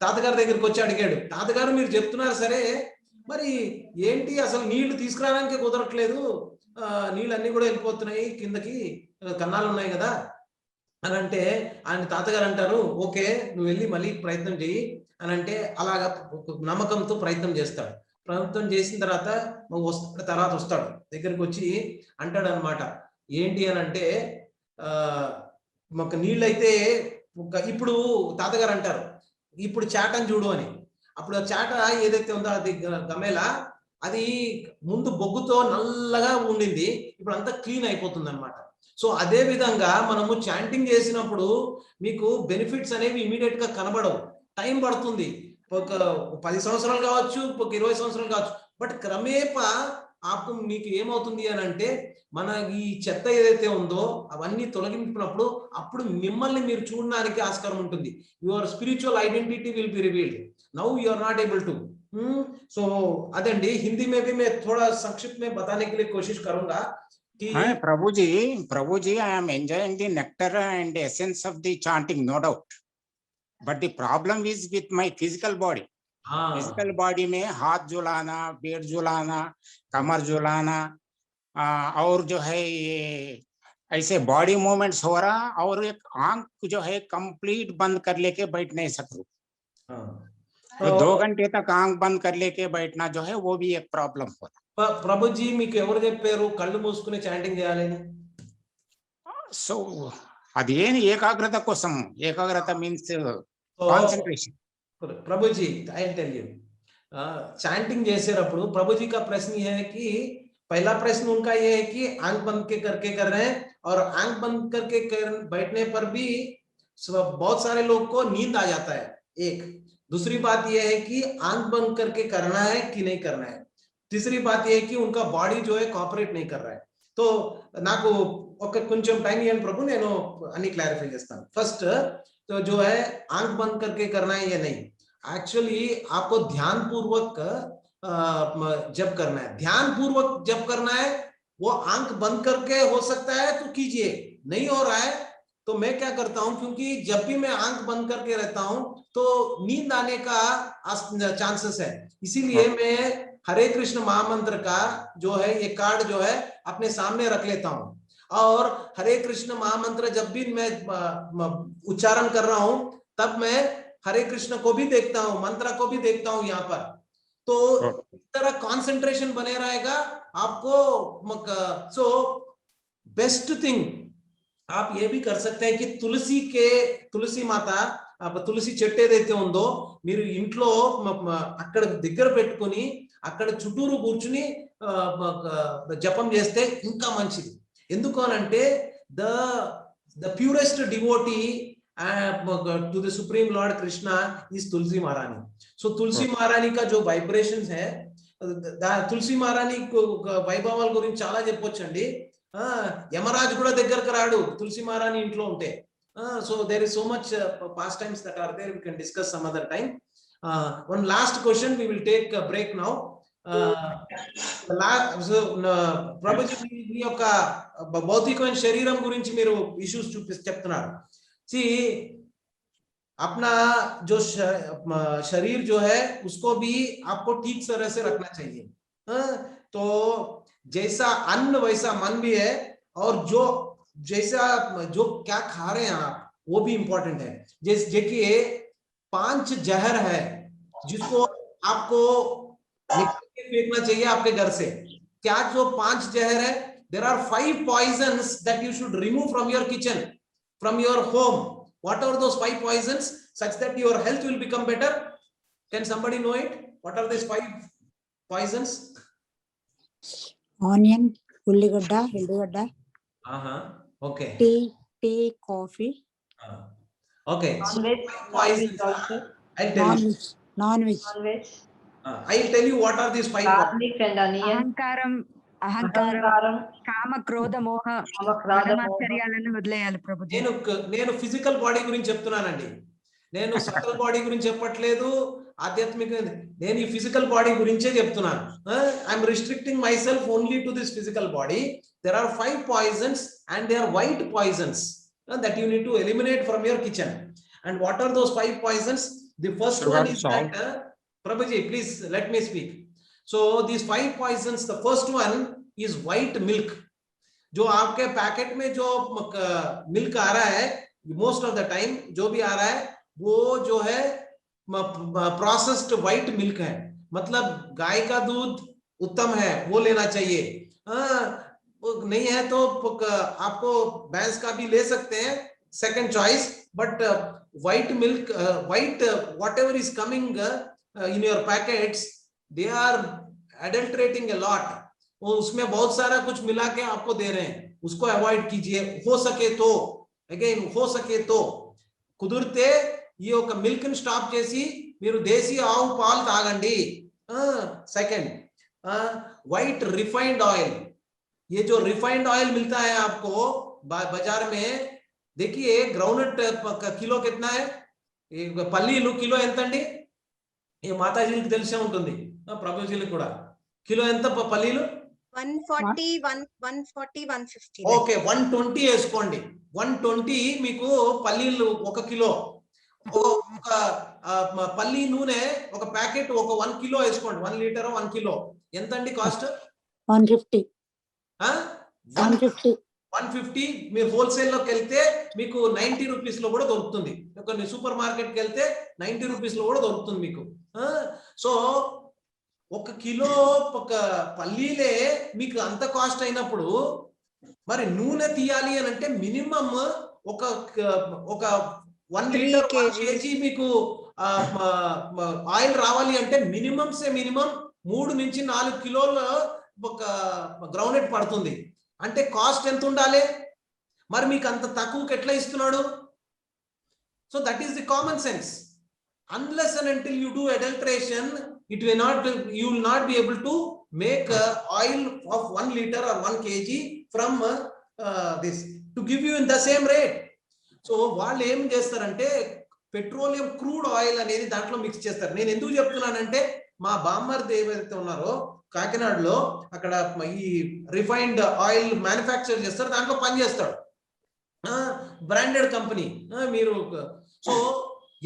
తాతగారి దగ్గరికి వచ్చి అడిగాడు, తాతగారు మీరు చెప్తున్నారు సరే, మరి ఏంటి అసలు నీళ్లు తీసుకురావడానికి కుదరట్లేదు, నీళ్ళు అన్ని కూడా వెళ్ళిపోతున్నాయి కిందకి, కన్నాలు ఉన్నాయి కదా అని అంటే, ఆయన తాతగారు అంటారు, ఓకే నువ్వు వెళ్ళి మళ్ళీ ప్రయత్నం చెయ్యి అని అంటే, అలాగా నమ్మకంతో ప్రయత్నం చేస్తాడు. ప్రయత్నం చేసిన తర్వాత వస్తాడు దగ్గరికి వచ్చి అంటాడు అనమాట, ఏంటి అని అంటే, మాకు నీళ్ళైతే ఇప్పుడు తాతగారు అంటారు, ఇప్పుడు చాటని చూడు అని. అప్పుడు ఆ చాట ఏదైతే ఉందో అది గమేలా, అది ముందు బొగ్గుతో నల్లగా ఉండింది, ఇప్పుడు అంతా క్లీన్ అయిపోతుంది అనమాట. సో అదే విధంగా మనము చాంటింగ్ చేసినప్పుడు మీకు బెనిఫిట్స్ అనేవి ఇమీడియట్ గా కనబడవు, టైం పడుతుంది. ఒక 10 సంవత్సరాలు కావచ్చు, ఒక 20 సంవత్సరాలు కావచ్చు. బట్ క్రమేపా మీకు ఏమవుతుంది అని అంటే, మన ఈ చెత్త ఏదైతే ఉందో అవన్నీ తొలగించినప్పుడు అప్పుడు మిమ్మల్ని మీరు చూడడానికి ఆస్కారం ఉంటుంది. Your spiritual identity will be revealed. Now you are not able to. So అదండి, हिंदी में भी मैं थोड़ा संक्षिप्त में बताने के लिए कोशिश करूंगा कि प्रभु जी I am enjoying the nectar and essence of the chanting, no doubt, but the problem is with my physical body. Physical body में हाथ झुलाना, पेट झुलाना, कमर झुलाना, और जो है ये ऐसे बॉडी मूवमेंट्स हो रहा, और एक आंख जो है कंप्लीट बंद कर लेके बैठ नहीं सकूं। तो 2 घंटे तक आंख बंद कर लेके बैठना जो है वो भी एक प्रॉब्लम हो रहा। ప్రభుజీ మీకు ఎవరు చెప్పారు కళ్ళు మూసుకుని చాంటింగ్ చేయాలని? సో అదేని ఏకాగ్రత కోసం, ఏకాగ్రత means concentration. Prabhuji I tell you, chanting చేసేటప్పుడు ప్రభుజీ का प्रश्न ये है कि पहला प्रश्न उनका ये है कि आंख बंद करके कर रहे हैं, और आंख बंद करके बैठने पर भी बहुत सारे लोग को नींद आ जाता है। एक दूसरी बात ये है कि आंख बंद करके करना है कि नहीं करना है। तीसरी बात ये है कि उनका बॉडी जो है कॉपरेट नहीं कर रहा है. तो నాకు ఒక కొంచెం టైం ఇవ్వండి ప్రభు, నేను అన్ని క్లారిఫై చేస్తాను. ఫస్ట్ तो जो है आंख बंद करके करना है या नहीं, एक्चुअली आपको ध्यान पूर्वक जब करना है, ध्यान पूर्वक जब करना है वो आंख बंद करके हो सकता है तो कीजिए, नहीं हो रहा है तो मैं क्या करता हूं, क्योंकि जब भी मैं आंख बंद करके रहता हूं तो नींद आने का चांसेस है, इसीलिए मैं हरे कृष्ण महामंत्र का जो है ये कार्ड जो है अपने सामने रख लेता हूं, और हरे कृष्ण महामंत्र जब भी मैं उच्चारण कर रहा हूं तब मैं हरे कृष्ण को भी देखता हूं, मंत्र को भी देखता हूं यहाँ पर. तो इस तरह कंसंट्रेशन बने रहेगा आपको. सो बेस्ट थिंग आप ये भी कर सकते हैं कि తులసి మాత తులసి చెట్టు ఏదైతే ఉందో మీరు ఇంట్లో అక్కడ దగ్గర పెట్టుకొని అక్కడ చుట్టూరు కూర్చుని జపం చేస్తే ఇంకా మంచిది. ఎందుకు అనంటే the purest devotee to the supreme lord krishna is tulsi maharani. so tulsi maharani ka jo vibrations hai, tulsi maharani వైభవాల గురించి చాలా చెప్పొచ్చండి. యమరాజు కూడా దగ్గరకు రాడు తులసి మహారాణి ఇంట్లో ఉంటే. so there is so much pastimes that are there, we can discuss some other time. One last question, we will take a break now. Prabhuji మీ యొక్క భౌతికమైన శరీరం గురించి మీరు ఇష్యూస్ చెప్తున్నారు. సి अपना जो शरीर जो है उसको भी आपको ठीक तरह से रखना चाहिए. तो जैसा अन्न वैसा मन भी है, और जैसा जो क्या खा रहे हैं आप वो भी इंपॉर्टेंट है. देखिए 5 जहर है जिसको आपको फेंकना चाहिए आपके घर से. क्या जो 5 जहर है, there are 5 poisons that you should remove from your kitchen, from your home. What are those 5 poisons such that your health will become better? Can somebody know it? What are these 5 poisons? Onion, ulligada, elligada. Okay. Tea, coffee. Okay. Non-veg. Poisons. I'll tell you. Non-veg. I'll tell you what are these 5 poisons. Garlic and onion. అహంకారం కామ క్రోధ మోహ మాత్సర్యాలను వదిలేయాలి ప్రభుజీ. నేను physical body గురించి చెప్తున్నానండి, నేను subtle body గురించి చెప్పట్లేదు, ఆధ్యాత్మిక, నేను ఈ ఫిజికల్ బాడీ గురించే చెప్తున్నాను. I'm restricting my self only to this physical body. there are 5 poisons and they are white poisons that you need to eliminate from your kitchen. And what are those 5 poisons? The first one is that Prabhuji, please let me speak. So these 5 poisons, the first one is white milk. जो आपके packet में जो milk आ रहा है most of the time, जो भी आ रहा है वो जो है प्रोसेस्ड व्हाइट मिल्क है, मतलब गाय का दूध उत्तम है वो लेना चाहिए. नहीं है तो आपको भैंस का भी ले सकते हैं, second choice. But white milk, white whatever is coming in your packets, they are adulterating a lot. उसमें बहुत सारा कुछ मिला के आपको दे रहे हैं, उसको अवॉइड कीजिए. हो सके तो अगेन, हो सके तो కుదిరితే ఈ యొక్క మిల్క్ ని స్టాప్ చేసి మీరు దేశీ ఆవు పాలు తాగండి. Second, white refined oil. ये जो रिफाइंड ऑयल मिलता है आपको बाजार में, देखिए ग्राउंडनट किलो कितना है, పల్లీలు కిలో ఎంత అండి? ఈ మాతాజీలకు తెలిసే ఉంటుంది, ప్రభుజీలకు కూడా. కిలో ఎంత పల్లీలు? 140, 140, 150. ఓకే, 120 వేసుకోండి. 120 మీకు పల్లీలు 1 కిలో. ఒక పల్లి నూనె ఒక ప్యాకెట్ ఒక 1 కిలో వేసుకోండి. 1 లీటర్ 1 కిలో ఎంత అండి కాస్ట్? 150. 150. మీరు హోల్సేల్ లోకి వెళ్తే మీకు 90 రూపీస్ లో కూడా దొరుకుతుంది. కొన్ని సూపర్ మార్కెట్ కి వెళ్తే 90 రూపీస్ లో కూడా దొరుకుతుంది మీకు. సో 1 కిలో ఒక పల్లీలే మీకు అంత కాస్ట్ అయినప్పుడు మరి నూనె తీయాలి అని అంటే మినిమం ఒక 1 లీటర్ 1 కేజీ మీకు ఆయిల్ రావాలి అంటే మినిమం 3 నుంచి 4 కిలోల ఒక గ్రౌండ్నట్ పడుతుంది. అంటే కాస్ట్ ఎంత ఉండాలి? మరి మీకు అంత తక్కువకి ఎట్లా ఇస్తున్నాడు? So that is the common sense. Unless and until you do adulteration, you will not be able to make oil of 1 liter or 1 kg from this to give you in the same rate. So వాళ్ళు ఏం చేస్తారంటే petroleum crude oil అనేది దాంట్లో mix చేస్తారు. నేను ఎందుకు చెప్తున్నానంటే మా బామ్మర్ది ఏవైతే ఉన్నారో కాకినాడలో అక్కడ ఈ రిఫైన్డ్ ఆయిల్ మ్యానుఫ్యాక్చర్ చేస్తారు, దాంట్లో పని చేస్తాడు, బ్రాండెడ్ కంపెనీ. మీరు సో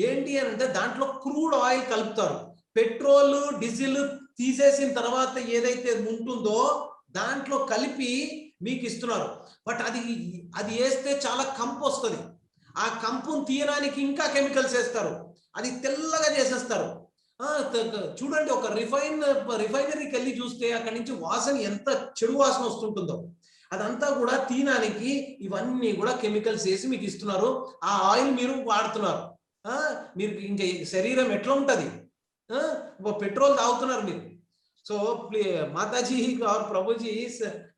ఏంటి అని అంటే దాంట్లో క్రూడ్ ఆయిల్ కలుపుతారు. పెట్రోల్ డీజిల్ తీసేసిన తర్వాత ఏదైతే ఉంటుందో దాంట్లో కలిపి మీకు ఇస్తున్నారు. బట్ అది వేస్తే చాలా కంపు వస్తుంది. ఆ కంపును తీయడానికి ఇంకా కెమికల్స్ వేస్తారు, అది తెల్లగా చేసేస్తారు. చూడండి, ఒక రిఫైనరీకి వెళ్ళి చూస్తే అక్కడి నుంచి వాసన ఎంత చెడు వాసన వస్తుంటుందో. అదంతా కూడా తీయడానికి ఇవన్నీ కూడా కెమికల్స్ వేసి మీకు ఇస్తున్నారు. ఆ ఆయిల్ మీరు వాడుతున్నారు. మీరు ఇంకా శరీరం ఎట్లా ఉంటది? पेट्रोल तागुतुन्नारु मीरु. सो माताजी और प्रभु जी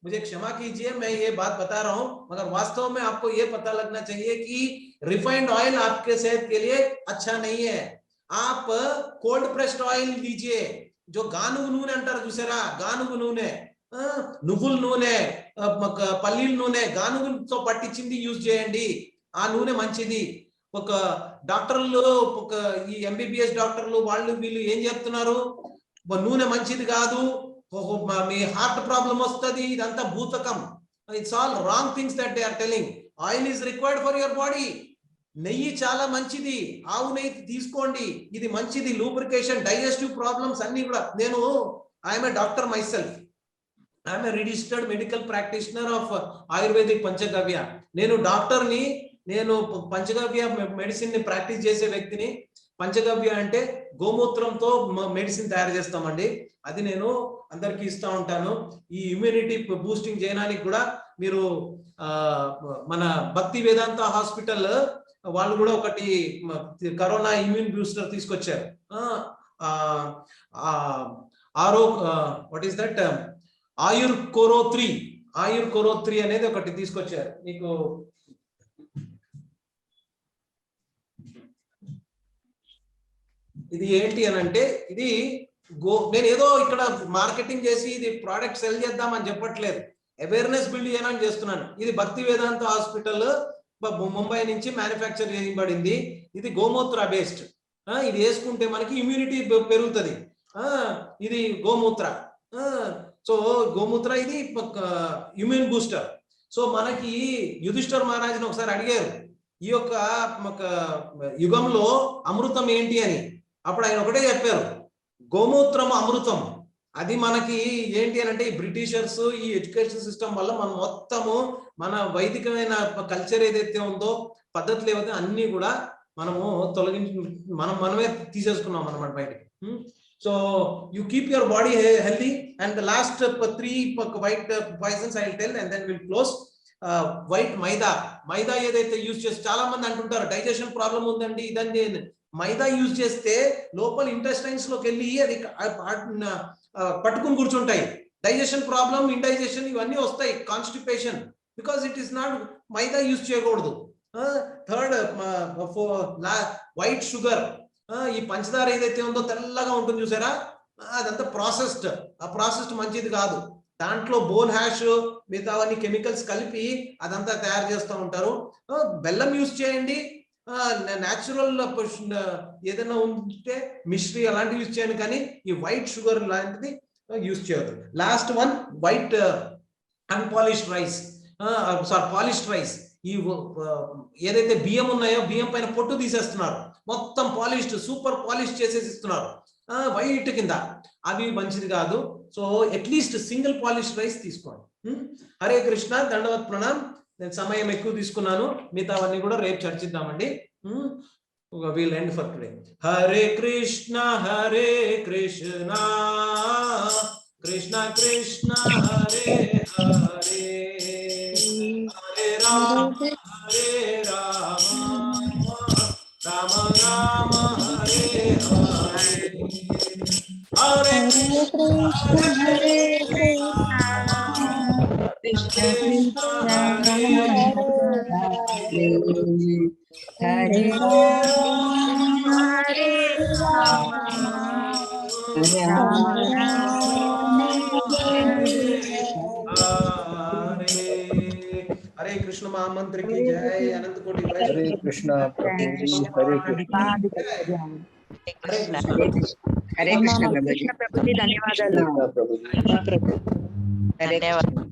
मुझे क्षमा कीजिए, मैं ये बात बता रहा हूँ, मगर वास्तव में आपको ये पता लगना चाहिए कि रिफाइंड ऑयल आपके सेहत के लिए अच्छा नहीं है. आप कोल्ड प्रेस्ड ऑयल लीजिए, जो गानुगु नूनె అంటారు చూసారా, గానుగు నూనె, నువ్వుల నూనె, పల్లీల నూనె, గానుగుతో పట్టించింది యూజ్ చేయండి. ఆ నూనె మంచిది. ఒక డాక్టర్లు, ఒక ఈ ఎంబీబీఎస్ డాక్టర్లు వాళ్ళు వీళ్ళు ఏం చెప్తున్నారు, నూనె మంచిది కాదు, మీ హార్ట్ ప్రాబ్లం వస్తుంది, ఇదంతా భూతకం. It's all wrong things that they are telling. Oil is required for your body. నెయ్యి చాలా మంచిది, ఆవు నెయ్యి తీసుకోండి, ఇది మంచిది. లూబ్రికేషన్, డైజెస్టివ్ ప్రాబ్లమ్స్ అన్ని కూడా. నేను I'm a doctor myself, I'm a registered medical practitioner of ayurvedic పంచగవ్య. నేను డాక్టర్ని, నేను పంచగవ్య మెడిసిన్ ని ప్రాక్టీస్ చేసే వ్యక్తిని. పంచగవ్య అంటే గోమూత్రంతో మెడిసిన్ తయారు చేస్తామండి. అది నేను అందరికి ఇస్తా ఉంటాను. ఈ ఇమ్యూనిటీ బూస్టింగ్ చేయడానికి కూడా మీరు మన భక్తి వేదాంత హాస్పిటల్ వాళ్ళు కూడా ఒకటి కరోనా ఇమ్యూన్ బూస్టర్ తీసుకొచ్చారు. వాట్ ఈస్ దట్, ఆయుర్ కోరో 3 అనేది ఒకటి తీసుకొచ్చారు. మీకు ఇది ఏంటి అని అంటే, ఇది నేను ఏదో ఇక్కడ మార్కెటింగ్ చేసి ఇది ప్రోడక్ట్ సెల్ చేద్దామని చెప్పట్లేదు, అవేర్నెస్ బిల్డ్ చేయడానికి చేస్తున్నాను. ఇది భక్తి వేదాంత హాస్పిటల్ ముంబై నుంచి మ్యానుఫ్యాక్చర్ చేయబడింది. ఇది గోమూత్ర బేస్డ్. ఇది వేసుకుంటే మనకి ఇమ్యూనిటీ పెరుగుతుంది. ఇది గోమూత్ర. సో గోమూత్ర ఇది ఇమ్యూన్ బూస్టర్. సో మనకి యుధిష్ఠిర్ మహారాజుని ఒకసారి అడిగారు, ఈ యొక్క యుగంలో అమృతం ఏంటి అని. అప్పుడు ఆయన ఒకటే చెప్పారు, గోమూత్రం అమృతం. అది మనకి ఏంటి అని అంటే, ఈ బ్రిటిషర్స్ ఈ ఎడ్యుకేషన్ సిస్టమ్ వల్ల మనం మొత్తము మన వైదికమైన కల్చర్ ఏదైతే ఉందో, పద్ధతులు ఏవైతే అన్ని కూడా మనము తొలగించి మనమే తీసేసుకున్నాం అన్నమాట బయటకి. So you keep your body healthy. And the last 3 white poisons I will tell and then will close. White maida ఏదైతే యూజ్ చేసి చాలా మంది అంటుంటారు డైజెషన్ ప్రాబ్లం ఉందండి ఇదండి. మైదా యూజ్ చేస్తే లోపల ఇంటెస్టైన్స్ లోకి వెళ్ళి అది పట్టుకుని కూర్చుంటాయి. డైజెషన్ ప్రాబ్లం, ఇండైజెషన్ ఇవన్నీ వస్తాయి, constipation, because it is not. Maida use చేయకూడదు. థర్డ్, వైట్ షుగర్, ఈ పంచదార ఏదైతే ఉందో తెల్లగా ఉంటుంది చూసారా, అదంతా ప్రాసెస్డ్. ఆ ప్రాసెస్డ్ మంచిది కాదు. దాంట్లో బోన్ హ్యాష్ మిగతా అవన్నీ కెమికల్స్ కలిపి అదంతా తయారు చేస్తూ ఉంటారు. బెల్లం యూజ్ చేయండి, న్యాచురల్ ఏదైనా ఉంటే మిశ్రీ అలాంటివి యూజ్ చేయండి, కానీ ఈ వైట్ షుగర్ లాంటిది యూజ్ చేయొద్దు. Last one, white unpolished rice, polished rice. ఈ ఏదైతే బియ్యం ఉన్నాయో బియ్యం పైన పొట్టు తీసేస్తున్నారు, మొత్తం పాలిష్డ్, సూపర్ పాలిష్ చేసేసి ఇస్తున్నారు వైట్ కింద. అవి మంచిది కాదు. So at least single polish rice తీసుకోండి. హరే కృష్ణ, దండవత్ ప్రణామ్. నేను సమయం ఎక్కువ తీసుకున్నాను, మిగతావన్నీ కూడా రేపు చర్చిద్దామండి. We'll end for today. Hare Krishna Krishna Krishna Hare Hare, Hare Rama Rama Rama Hare Hare, Hare Krishna Hare Krishna Hare Hare, Hare Rama Hare Rama Hare Krishna महामंत्र की जय। अनंत कोटि हरे कृष्णा प्रभु जी, हरे कृष्णा। हरे कृष्ण प्रभु जी, धन्यवादाలు प्रभु जी। ధన్యవాదాలు